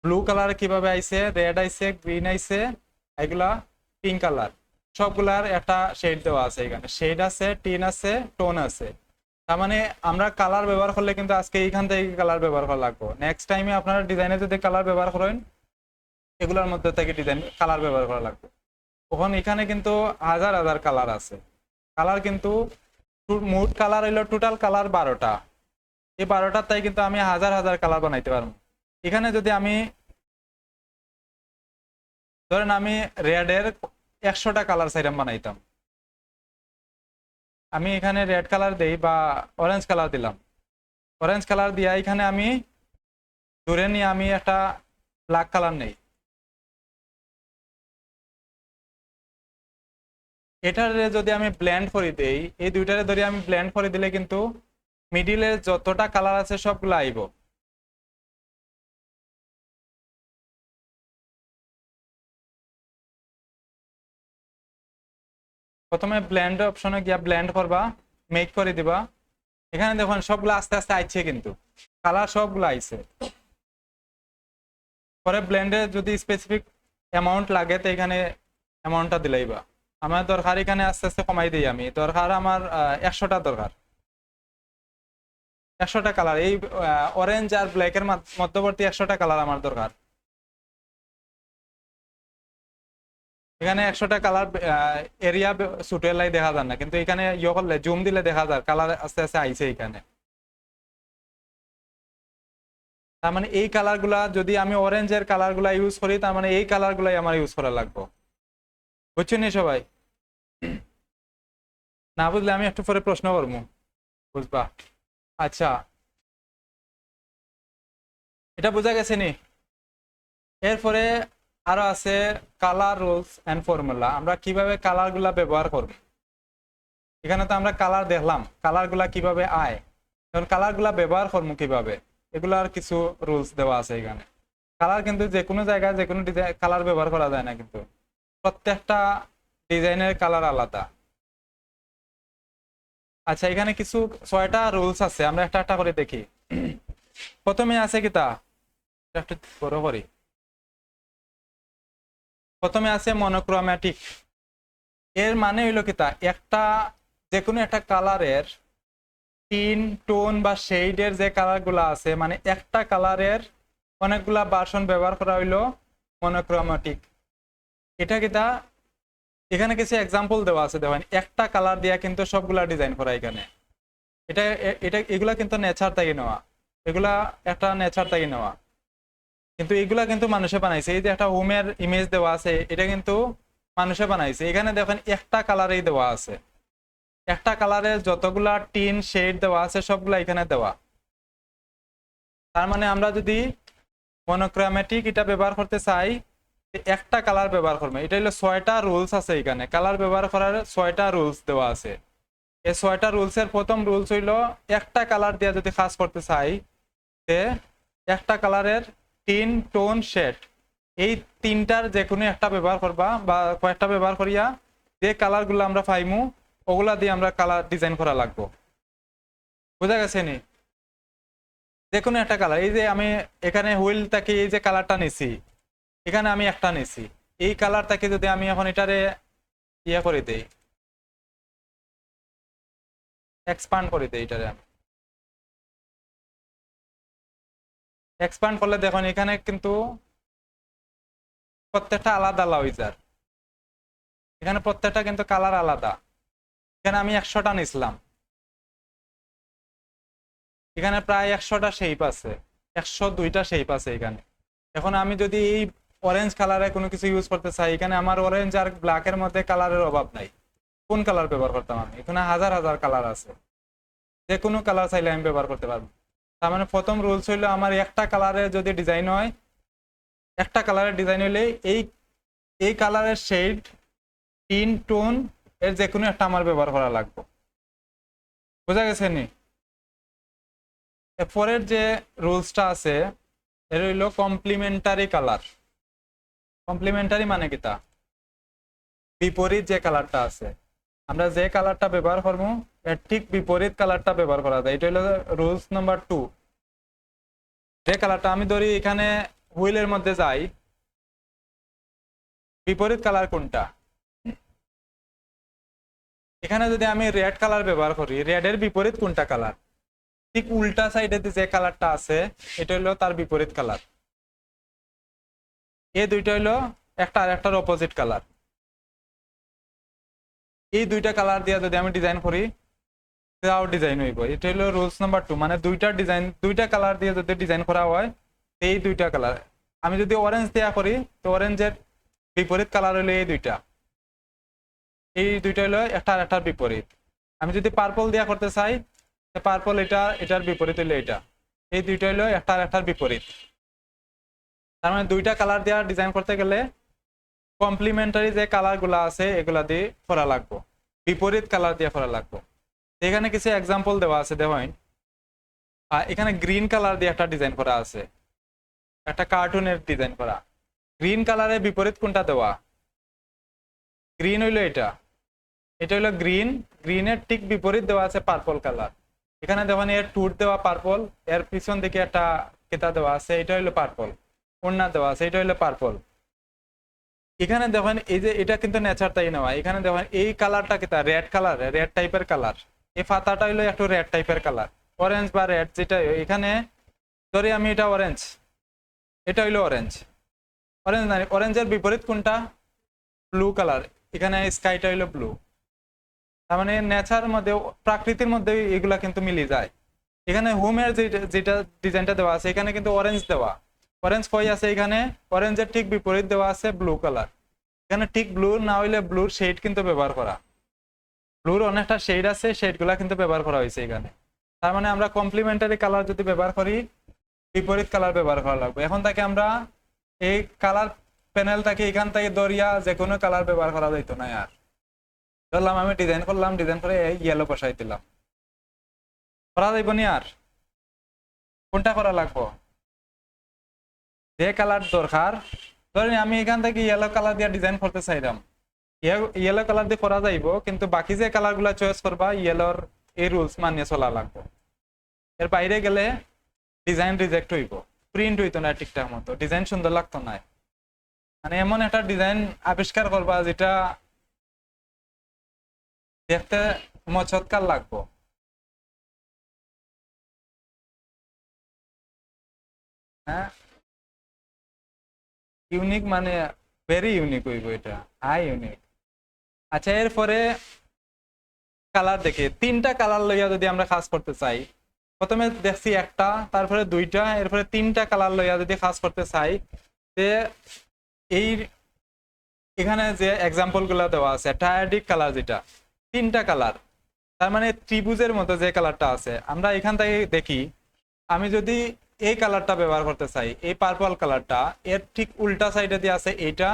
ব্লু কালার কিভাবে আইছে, রেড আইছে, গ্রিন আইছে, এগুলা পিঙ্ক কালার, সবগুলার একটা শেড দেওয়া আছে, এখানে শেড আছে, টিন আছে, টোন আছে। তার মানে আমরা কালার ব্যবহার করলে কিন্তু আজকে এইখান থেকে কালার ব্যবহার করা লাগবে, নেক্সট টাইমে আপনারা ডিজাইনে যদি কালার ব্যবহার করেন এগুলোর মধ্যে থেকে ডিজাইন কালার ব্যবহার করা লাগবে। তখন এখানে কিন্তু হাজার হাজার কালার আছে, কালার কিন্তু মোট কালার হইলো টোটাল কালার 12টা, এই 12টার তাই কিন্তু আমি হাজার হাজার কালার বানাইতে পারবো। এখানে যদি আমি ধরেন আমি রেডের 100টা কালার সাইরাম বানাইতাম, আমি এখানে রেড কালার দেই বা অরেঞ্জ কালার দিলাম, অরেঞ্জ কালার দিয়া এখানে আমি ধরে নিয়ে আমি একটা ব্ল্যাক কালার নেই, এটারে যদি আমি ব্লেন্ড করে দেই, এই দুইটারে ধরে আমি ব্লেন্ড করে দিলে কিন্তু মিডিলে যতটা কালার আছে সবগুলো আইব। প্রথমে ব্লেন্ড অপশনে গিয়া ব্লেন্ড করবা, মেক করে দিবা, এখানে দেখুন সবগুলো আস্তে আস্তে আইছে, কিন্তু কালার সবগুলো আইছে। পরে ব্লেন্ডে যদি স্পেসিফিক অ্যামাউন্ট লাগে তো এখানে অ্যামাউন্টটা দিলাইবা, আমার দরকার এখানে আস্তে আস্তে কমাই দিই, আমি দরকার আমার 100টা দরকার, 100টা কালার, এই অরেঞ্জ আর ব্ল্যাকের মধ্যবর্তী 100টা কালার আমার দরকার। এখানে 100টা কালার এরিয়া সুটেলাই দেখা যায় না, কিন্তু এখানে ইয়ে করলে জুম দিলে দেখা যায় কালার আস্তে আস্তে আইছে এখানে। তার মানে এই কালার গুলা যদি আমি অরেঞ্জের কালার গুলা ইউজ করি, তার মানে এই কালার গুলাই আমার ইউজ করা লাগবে, বুঝছেন নি সবাই? না বুঝলে আমি একটু পরে প্রশ্ন করবো, বুঝবা? আচ্ছা, এটা বোঝা গেছে নি? এরপরে আরো আছে কালার রুলস এন্ড ফর্মুলা, আমরা কিভাবে কালার গুলা ব্যবহার করব। এখানে তো আমরা কালার দেখলাম, কালার গুলা কিভাবে আয়, এখন কালার গুলা ব্যবহার করবো কিভাবে, এগুলার কিছু রুলস দেওয়া আছে এখানে। কালার কিন্তু যে কোনো জায়গায় যে কোনো ডিজাইন কালার ব্যবহার করা যায় না, কিন্তু প্রত্যেকটা ডিজাইনের কালার আলাদা। আচ্ছা, এখানে কিছু 6টা রুলস আছে, আমরা একটা একটা করে দেখি। প্রথমে আছে কি তা একটু বড় করি, প্রথমে আছে মনোক্রোম্যাটিক। এর মানে হইলো কি তা, একটা যে কোনো একটা কালারের টিন, টোন বা শেডের যে কালার গুলা আছে, মানে একটা কালারের অনেকগুলা ভার্সন ব্যবহার করা হইলো মনোক্রোম্যাটিক। এটা কি তা, এখানে কিছু এক্সাম্পল দেওয়া আছে, দেখেন একটা কালার দিয়া কিন্তু সবগুলা ডিজাইন করা এখানে। এটা এগুলা কিন্তু নেচার থেকে নেওয়া, এগুলা একটা নেচার থেকে নেওয়া, কিন্তু এগুলা কিন্তু মানুষে বানাইছে। এই যে একটা হোমের ইমেজ দেওয়া আছে, এটা কিন্তু মানুষে বানাইছে। এখানে দেখেন একটা কালারেই দেওয়া আছে, একটা কালারের যতগুলা টিন শেড দেওয়া আছে সবগুলা এখানে দেওয়া। তার মানে আমরা যদি মনোক্রোমেটিক এটা ব্যবহার করতে চাই, একটা কালার ব্যবহার করবো। এটা হলো 6টা রুলস আছে, এখানে কালার ব্যবহার করার 6টা রুলস দেওয়া আছে। এই 6টা রুলসের প্রথম রুলস হইলো একটা কালার দিয়ে যদি কাজ করতে চাই, একটা কালারের তিন টোন শেড, এই তিনটার যে কোনো একটা ব্যবহার করবা বা কয়েকটা ব্যবহার করিয়া যে কালারগুলো আমরা পাইমু ওগুলা দিয়ে আমরা কালার ডিজাইন করা লাগবো। বুঝা গেছে নি? যে কোনো একটা কালার, এই যে আমি এখানে হুইলটাকে এই যে কালারটা নিছি, এখানে আমি একটা নিছি, এই কালারটাকে যদি আমি এখন এটারে ইয়া করে দেই, এক্সপান্ড করে দেই, এটারে আমি এক্সপান্ড করলে দেখুন এখানে কিন্তু প্রত্যেকটা আলাদা লাউইজার, এখানে প্রত্যেকটা কিন্তু কালার আলাদা। এখানে আমি 100টা নিছিলাম, এখানে প্রায় 100টা শেপ আছে, 102টা শেপ আছে এখানে। এখন আমি যদি এই অরেঞ্জ কালারে কোনো কিছু ইউজ করতে চাই, এখানে আমার অরেঞ্জ আর ব্ল্যাকের মধ্যে কালারের অভাব নাই, কোন কালার ব্যবহার করতাম আমি? এখানে হাজার হাজার কালার আছে, যে কোনো কালার চাইলে আমি ব্যবহার করতে পারবো। তার মানে প্রথম রুলস হইলো আমার একটা কালারে যদি ডিজাইন হয়, একটা কালারের ডিজাইন হইলে এই এই কালারের শেড তিন টোন এর যে কোনো একটা আমার ব্যবহার করা লাগবে। বোঝা গেছে নি? পরের যে রুলসটা আছে এর হইলো কমপ্লিমেন্টারি কালার। কমপ্লিমেন্টারি মানে কি? তা বিপরীত যে কালারটা আছে, আমরা যে কালারটা ব্যবহার করবো এর ঠিক বিপরীত কালারটা ব্যবহার করা যায়। এটা হলো রুলস নাম্বার 2। যে কালারটা আমি ধরি এখানে হুইলের মধ্যে যাই, বিপরীত কালার কোনটা? এখানে যদি আমি রেড কালার ব্যবহার করি, রেডের বিপরীত কোনটা কালার? ঠিক উল্টা সাইডে যে কালারটা আছে এটা হলো তার বিপরীত কালার। এই দুইটা হলো একটা আর একটার অপোজিট কালার। এই দুইটা কালার দিয়ে যদি আমি ডিজাইন করি তাও ডিজাইন হইব। এটা হলো রুলস নাম্বার 2। মানে দুইটা ডিজাইন, দুইটা কালার দিয়ে যদি ডিজাইন করা হয়, এই দুইটা কালার, আমি যদি অরেঞ্জ দেয়া করি তো অরেঞ্জের বিপরীত কালার হলো এই দুইটা, এই দুইটা হলো একটা আর একটার বিপরীত। আমি যদি পার্পল দেয়া করতে চাই, পার্পল এটা এটার বিপরীত হলো এটা, এই দুইটা হলো একটা আর একটার বিপরীত। তার মানে দুইটা কালার দেওয়া ডিজাইন করতে গেলে কমপ্লিমেন্টারি যে কালার গুলা আছে এগুলা দিয়ে করা লাগবে, বিপরীত কালার দিয়ে করা লাগবে। এখানে কিছু এক্সাম্পল দেওয়া আছে দেখেন। এখানে গ্রিন কালার দিয়ে একটা ডিজাইন করা আছে, একটা কার্টুনের ডিজাইন করা। গ্রিন কালারের বিপরীত কোনটা দেওয়া? গ্রিন হইলো এটা, এটা হইলো গ্রিন, গ্রিনের ঠিক বিপরীত দেওয়া আছে পার্পল কালার। এখানে দেখেন এর টুট দেওয়া পার্পল, এর পিছন দিকে একটা কেতা দেওয়া আছে, এটা হইলো পার্পল। ওড়না দেওয়া আছে, এটা হইলো পার্পল। এখানে দেখেন এই যে এটা কিন্তু নেচার তাই নেওয়া। এখানে দেখেন এই কালারটা কেতা রেড কালার, রেড টাইপের কালার। এই পাতাটা হইলো একটু রেড টাইপের কালার, অরেঞ্জ বা রেড যেটা। এখানে ধরি আমি এটা অরেঞ্জ, এটা হইলো অরেঞ্জ, অরেঞ্জ না, অরেঞ্জের বিপরীত কোনটা? Blue colour. এখানে স্কাইটা হইলো ব্লু। তার মানে নেচার মধ্যে, প্রাকৃতির মধ্যে এগুলা কিন্তু মিলে যায়। এখানে হোমের যেটা ডিজাইনটা দেওয়া আছে এখানে কিন্তু অরেঞ্জ দেওয়া, অরেঞ্জ কই আছে? এখানে অরেঞ্জের ঠিক বিপরীত দেওয়া আছে ব্লু কালার। এখানে ঠিক ব্লু না হইলে ব্লুর শেড কিন্তু ব্যবহার করা, ব্লুর অনেকটা শেড আছে, শেড গুলা কিন্তু ব্যবহার করা হয়েছে এখানে। তার মানে আমরা কমপ্লিমেন্টারি কালার যদি ব্যবহার করি, বিপরীত কালার ব্যবহার করা লাগবে। এখন থেকে আমরা এই কালার প্যানেলটাকে এখান থেকে দরিয়া যে কোনো কালার ব্যবহার করা যাইত না। আর ধরলাম আমি ডিজাইন করলাম, ডিজাইন করে ইয়েলো বসাই দিলাম, করা যাইব নি? আর কোনটা করা লাগবো? যে কালার দরকার, ধরেন আমি এখান থেকে ইয়েলো কালার দিয়ে ডিজাইন করতে চাইলাম, ইয়েলো কালার দিয়ে করা যাইব, কিন্তু বাকি যে কালার গুলা চয়েস করবা ইয়েলোর এই রুলস মানিয়ে চলা লাগবে। এর বাইরে গেলে ডিজাইন রিজেক্ট হইব, প্রিন্ট হইতো না ঠিকঠাক মতো, ডিজাইন সুন্দর লাগতো না। মানে এমন একটা ডিজাইন আবিষ্কার করবা যেটা দেখতে মচৎকার লাগবো। হ্যাঁ, ইউনিক মানে ভেরি ইউনিক হইব, এটা হাই ইউনিক। আচ্ছা, এরপরে কালার দেখে তিনটা কালার লইয়া যদি আমরা কাজ করতে চাই, প্রথমে দেখছি একটা, তারপরে দুইটা, এরপরে তিনটা কালার লইয়া যদি কাজ করতে চাই, যে এই এখানে যে এক্সাম্পল গুলা দেওয়া আছে ট্রায়াডিক কালার, যেটা তিনটা কালার, তার মানে ত্রিভুজের মতো যে কালারটা আছে, আমরা এখান থেকে দেখি আমি যদি এই কালারটা ব্যবহার করতে চাই, এই পার্পল কালারটা, এর ঠিক উল্টা সাইডে দিয়ে আছে এইটা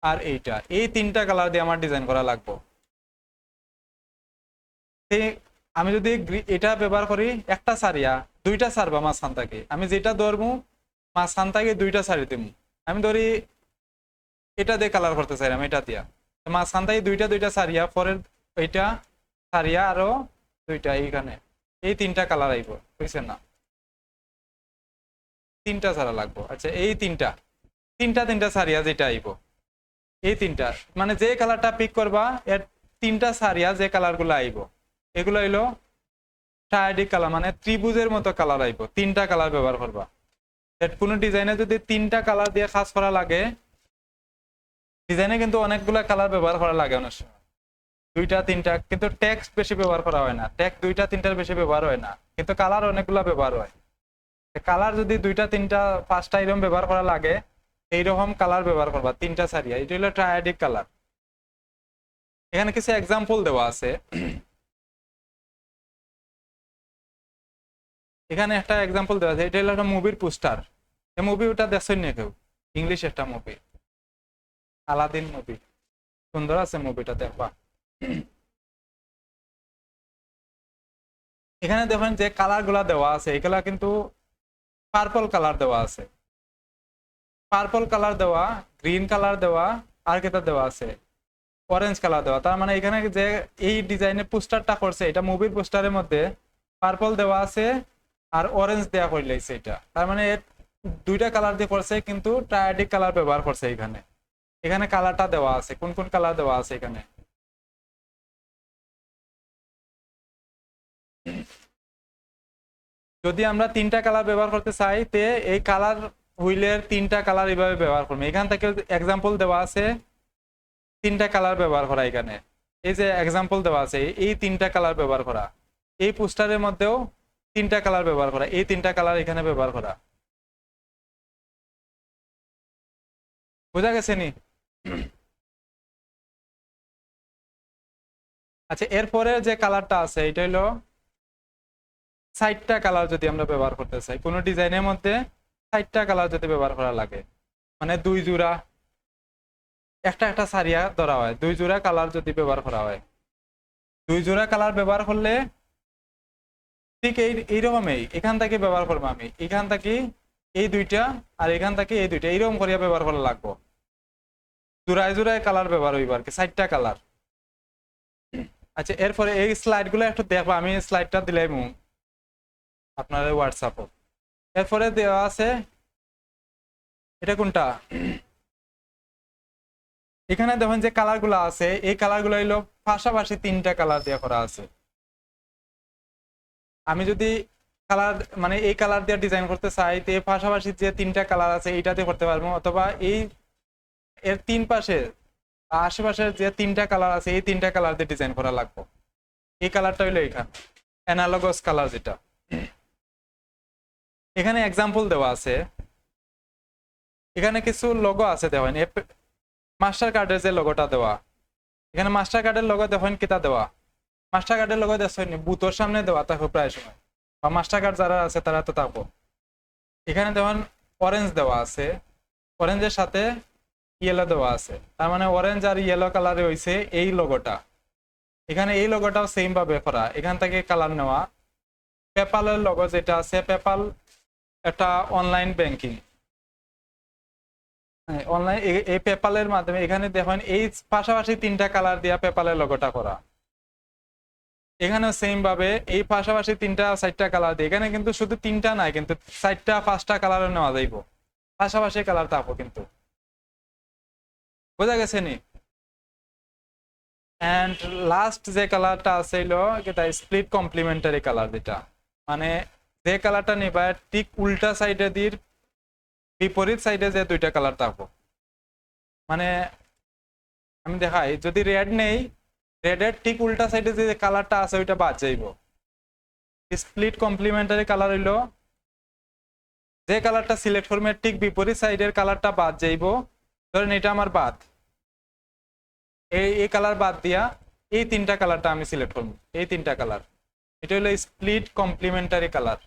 আর এইটা, এই তিনটা কালার দিয়ে আমার ডিজাইন করা লাগবে। আমি যদি এটা ব্যবহার করি, একটা সারিয়া দুইটা সারবা মাঝখান থেকে, আমি যেটা ধরবো মাঝখান থেকে দুইটা সারি দিব। আমি ধরি এটা দিয়ে কালার করতে চাইলাম, এটা দিয়া মাঝখান থেকে দুইটা দুইটা সারিয়া, পরের এইটা সারিয়া আরো দুইটা, এইখানে এই তিনটা কালার আইব, বুঝছে না? তিনটা সারা লাগবো। আচ্ছা, এই তিনটা তিনটা তিনটা সারিয়া যেটা আইব, এই তিনটা মানে যে কালারটা পিক করবা এর তিনটা সারিয়া যে কালার গুলো আইব, এগুলো হইলো ট্রায়াডিক কালার, মানে ত্রিভুজের মতো কালার আইব। তিনটা কালার ব্যবহার করবা। কোনো ডিজাইনে যদি তিনটা কালার দিয়ে কাজ করা লাগে, ডিজাইনে কিন্তু অনেকগুলো কালার ব্যবহার করা লাগে অনেক সময়, দুইটা তিনটা, কিন্তু টেক্সট বেশি ব্যবহার করা হয় না, টেক্সট দুইটা তিনটার বেশি ব্যবহার হয় না, কিন্তু কালার অনেকগুলো ব্যবহার হয়। কালার যদি দুইটা তিনটা পাঁচটা এরকম ব্যবহার করা লাগে, এইরকম কালার ব্যবহার করবা তিনটা সারিয়া, এটা হলো ট্রায়াডিক কালার। এখানে কিছু এক্সাম্পল দেওয়া আছে। এখানে একটা এক্সাম্পল দেওয়া আছে, এটা হলো একটা মুভির পোস্টার। এই মুভিটা দেখছেন না কেউ? ইংলিশ একটা মুভি, আলাদিন মুভি, সুন্দর আছে মুভিটা, দেখবা। এখানে দেখেন যে কালার গুলা দেওয়া আছে, এগুলা কিন্তু পার্পল কালার দেওয়া আছে, পার্পল কালার দেওয়া, গ্রিন কালার দেওয়া, আর কেটা দেওয়া আছে অরেঞ্জ কালার দেওয়া। তার মানে এখানে যে এই ডিজাইনের পোস্টারটা করছে, এটা মুভির পোস্টারের মধ্যে পার্পল দেওয়া আছে আর অরেঞ্জ দেওয়া করে লাইছে। এটা তার মানে দুইটা কালার দিয়ে করছে, কিন্তু ট্রায়াডিক কালার ব্যবহার করছে। এখানে এখানে কালারটা দেওয়া আছে, কোন কোন কালার দেওয়া আছে এখানে। যদি আমরা তিনটা কালার ব্যবহার করতে চাই, তে এই কালার হুইলের তিনটা কালার এইভাবে ব্যবহার করবো। এখান থেকে এক্সাম্পল দেওয়া আছে তিনটা কালার ব্যবহার করা। এখানে এই যে এক্সাম্পল দেওয়া আছে, এই তিনটা কালার ব্যবহার করা। এই পোস্টারের মধ্যেও তিনটা কালার ব্যবহার করা, এই তিনটা কালার এখানে ব্যবহার করা। বোঝা গেছে নি? আচ্ছা, এরপরে যে কালারটা আছে, এটা হলো সাইডটা কালার। যদি আমরা ব্যবহার করতে চাই কোনো ডিজাইনের মধ্যে, সাইডটা কালার যদি ব্যবহার করা লাগে, মানে দুই জোড়া, একটা একটা সারিয়া ধরা হয়, দুই জোড়া কালার যদি ব্যবহার করা হয়, দুই জোড়া কালার ব্যবহার করলে ঠিক এইরকমই এখান থেকে ব্যবহার করবো। আমি এখান থেকে এই দুইটা আর এখান থেকে এই দুইটা এইরকম করিয়া ব্যবহার করা লাগবো। জোড়ায় জোড়ায় কালার ব্যবহার হইব আর কি, সাইডটা কালার। আচ্ছা, এরপরে এই স্লাইড গুলো একটু দেখবো, আমি স্লাইডটা দিলাম আপনার হোয়াটসঅ্যাপে। এরপরে দেওয়া আছে, এটা কোনটা, এখানে দেখেন যে কালার গুলো আছে, এই কালার গুলো হইলো পাশাপাশি তিনটা কালার দিয়ে করা আছে। আমি যদি কালার মানে এই কালার দিয়ে ডিজাইন করতে চাই, তো পাশাপাশি যে তিনটা কালার আছে এইটাতে করতে পারবো, অথবা এই এর তিন পাশে আশেপাশের যে তিনটা কালার আছে এই তিনটা কালার দিয়ে ডিজাইন করা লাগবে। এই কালারটা হইলো এখানে অ্যানালগাস কালার, যেটা এখানে এক্সাম্পল দেওয়া আছে। এখানে কিছু লোগো আছে, দেখেন মাস্টার কার্ডের যে লোগোটা দেওয়া, এখানে মাস্টার কার্ডের লোগো দেখেন কিতা দেওয়া, মাস্টার কার্ডের লোগো দেখেন বুথের সামনে দেওয়া থাকো প্রায় সময়, বা মাস্টার কার্ড যারা আছে তারা তো থাকবো। এখানে দেখেন অরেঞ্জ দেওয়া আছে, অরেঞ্জের সাথে ইয়েলো দেওয়া আছে, তার মানে অরেঞ্জ আর ইয়েলো কালারে হইছে এই লোগোটা। এখানে এই লোগোটাও সেম ভাবে করা, এখান থেকে কালার নেওয়া। পেপালের লোগো যেটা আছে, পেপাল একটা অনলাইন ব্যাংকিং, অনলাইন, এই পেপালের মাধ্যমে এখানে দেখেন এই পাশাপাশি তিনটা কালার দিয়া পেপালের লোগোটা করা। এখানে সেম ভাবে এই পাশাপাশি তিনটা চারটা কালার দিয়ে, এখানে কিন্তু শুধু তিনটা নাই, কিন্তু চারটা পাঁচটা কালারও নেওয়া যাইব, পাশাপাশি কালার থাকবো কিন্তু। বোঝা গেছে নি? এন্ড লাস্ট যে কালারটা আছে হইলো এটা স্প্লিট কমপ্লিমেন্টারি কালার, যেটা মানে যে কালারটা নিবা ঠিক উল্টা সাইডে দিয়ে বিপরীত সাইডে যে দুইটা কালার থাকবো। মানে আমি দেখাই, যদি রেড নেই রেডের ঠিক উল্টা সাইডে যে কালারটা আছে ওইটা বাদ যাইব। স্প্লিট কমপ্লিমেন্টারি কালার হইলো যে কালারটা সিলেক্ট করবে ঠিক বিপরীত সাইডের কালারটা বাদ যাইব। ধরেন এটা আমার বাদ, এই কালার বাদ দিয়া এই তিনটা কালারটা আমি সিলেক্ট করবো, এই তিনটা কালার, এটা হলো স্প্লিট কমপ্লিমেন্টারি কালার।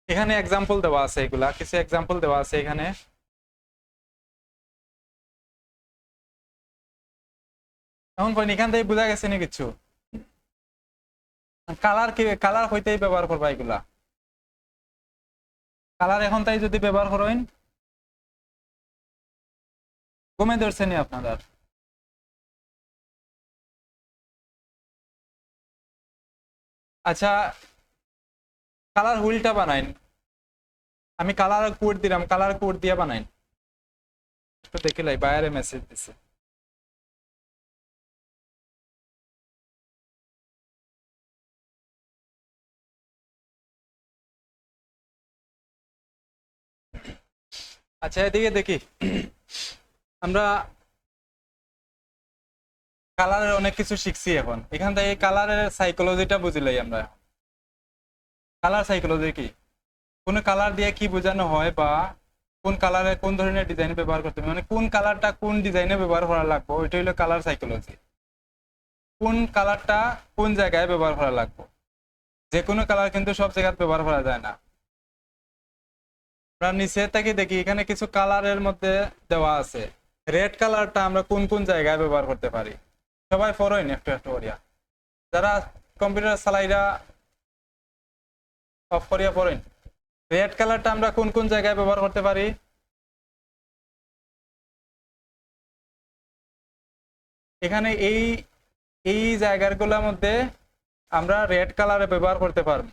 এখানে এক্সাম্পল দেওয়া আছে, এগুলা কিছু এক্সাম্পল দেওয়া আছে এখানে। এখন কই এখান থেকে বোঝা গেছে না কিছু? কালার কি কালার হইতেই ব্যবহার করবা এগুলা, কালার এখন তাই যদি ব্যবহার করেন কমে ধরছে নি আপনাদের? আচ্ছা, কালার হুইলটা বানাইন, আমি কালার কোড দিলাম, কালার কোড দিয়ে বানাইন। তো দেখিলাই বাইরে মেসেজ দিছে। আচ্ছা এদিকে দেখি, আমরা কালারের অনেক কিছু শিখছি এখন, এখান থেকে কালারের সাইকোলজিটা বুঝিলাই আমরা। কালার সাইকোলজি কি, কোন কালার দিয়ে কি বোঝানো হয়, বা কোন কালারে কোন ধরনের ডিজাইন ব্যবহার করতে হবে, মানে কোন কালারটা কোন ডিজাইনে ব্যবহার করা লাগবে, ওইটা হলো কালার সাইকোলজি। কোন কালারটা কোন জায়গায় ব্যবহার করা লাগবে, যে কোনো কালার কিন্তু সব জায়গায় ব্যবহার করা যায় না। আমরা নিচে থেকে দেখি এখানে কিছু কালারের মধ্যে দেওয়া আছে, রেড কালারটা আমরা কোন কোন জায়গায় ব্যবহার করতে পারি। সবাই পড়েন একটু একটু করিয়া, যারা কম্পিউটার চালাইরা অফ করিয়া পড়েন। রেড কালারটা আমরা কোন কোন জায়গায় ব্যবহার করতে পারি? এখানে এই এই জায়গাগুলোর মধ্যে আমরা রেড কালারে ব্যবহার করতে পারবো।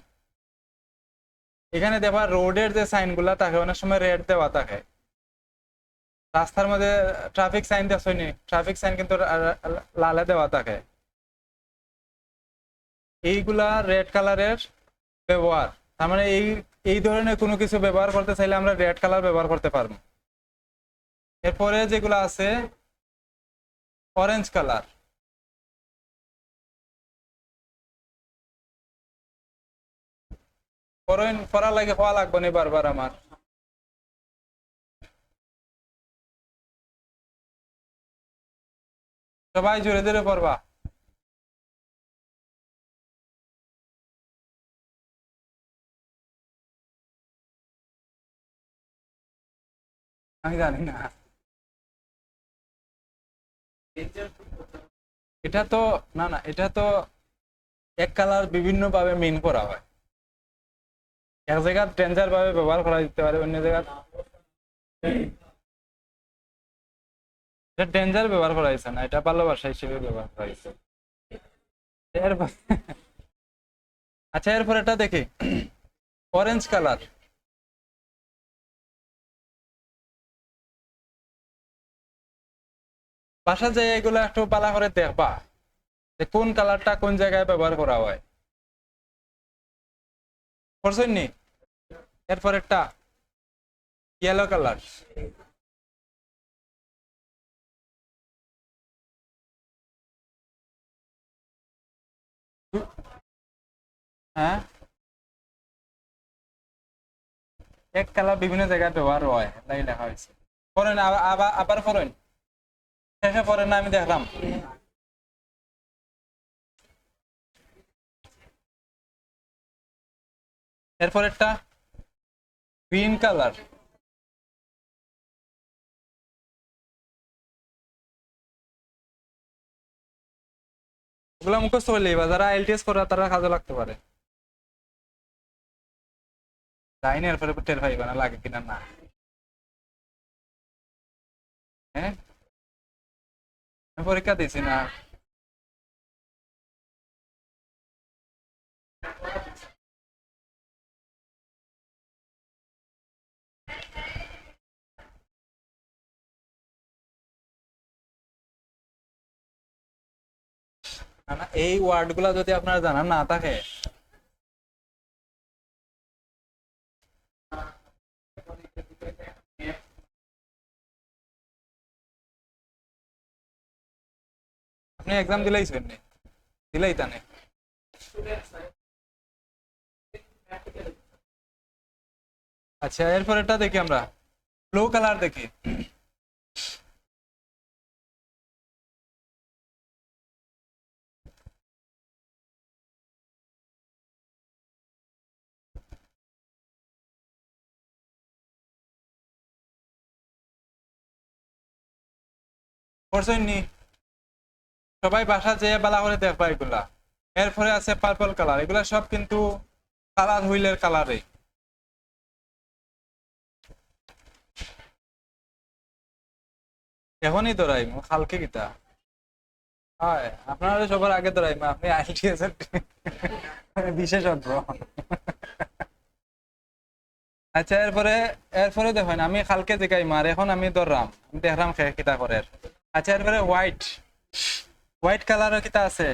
এখানে দেখবা রোডের যে সাইনগুলা থাকে অনেক সময় রেড দেওয়া থাকে, রাস্তার মধ্যে ট্রাফিক সাইন দেখছনি, ট্রাফিক সাইন কিন্তু লালে দেওয়া থাকে। এইগুলা রেড কালারের ব্যবহার, তার মানে এই এই ধরনের কোনো কিছু ব্যবহার করতে চাইলে আমরা রেড কালার ব্যবহার করতে পারবো। এরপরে যেগুলো আছে অরেঞ্জ কালার, পড়া লাগে, হওয়া লাগবে না বারবার আমার। সবাই জোরে জোরে পড়বা। আমি জানি না, এটা তো না না, এটা তো এক কালার বিভিন্ন ভাবে মিন করা হয়, এক জায়গা ডেঞ্জার ভাবে ব্যবহার করা যেতে পারে, অন্য জায়গা এটা ডেঞ্জার ব্যবহার করা হয়েছে না, এটা ভালোবাসা হিসেবে ব্যবহার করা হয়েছে। এরপর আচ্ছা এরপর এটা দেখি অরেঞ্জ কালার, বাসা যায় এগুলো একটু পালা করে দেখবা যে কোন কালারটা কোন জায়গায় ব্যবহার করা হয়, করছেন নি? এরপর একটা ইয়েলো কালার, হ্যাঁ এক কালার বিভিন্ন জায়গায় ব্যবহার হয় তাই লেখা হয়েছে। পড়েন আবার আবার পড়েন, শেষে পড়েন না, আমি দেখলাম। এরপর একটা গ্রিন কালার, ওগুলো মুখস্থ করলেই বা যারা আইএলটিএস করে তারা কাজে লাগতে পারে। লাইনে এরপরে টের পাইবা না লাগে কিনা না। হ্যাঁ আমি পরীক্ষা দিয়েছি না। না না, এই ওয়ার্ড গুলা যদি আপনার জানা না থাকে আপনি এক্সাম দিলেইছেন নি? দিলেই তানে। আচ্ছা, এরপরেরটা দেখি আমরা, ব্লু কালার দেখি। করছেন নি? সবাই বাসা যেয়ে বালা করে দেখবা এগুলা। এরপরে আছে পার্পল কালার, এগুলা সব কিন্তু কালার হুইলের কালারে। এখনই ধরাইমু কালকে কিতা হয়, আপনারা সবার আগে ধরাইমু, আপনি আইটিএস এর বিশেষজ্ঞ। আচ্ছা, এরপরে এরপরে দেখেন আমি কালকে দেখাইমু, আর এখন আমি ধরলাম, আমি দেখলাম কিতা করে। আচ্ছা, এরপরে হোয়াইট, হোয়াইট কালারের কিতা আছে?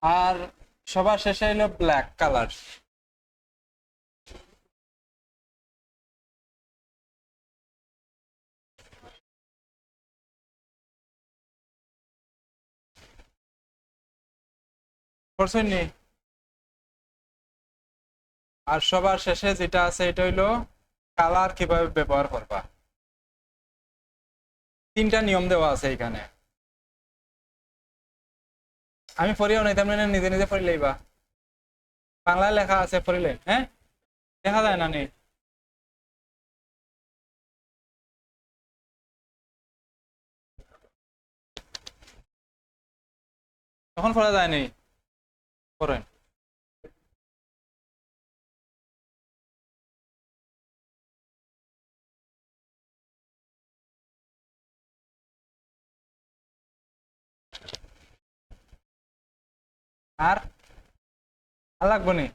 আর সবার শেষে হলো ব্ল্যাক কালার। করছেন নি? আর সবার শেষে যেটা আছে এটা হইলো কালার কিভাবে ব্যবহার করবা। তিনটা নিয়ম দেওয়া আছে এখানে, আমি পড়িও নাই, তার নিজে নিজে পড়ি লইবা। বাংলায় লেখা আছে, পড়িলেন? হ্যাঁ, দেখা যায় না নি? তখন পড়া যায়নি, পড়েন। আর আর লাগবো নি?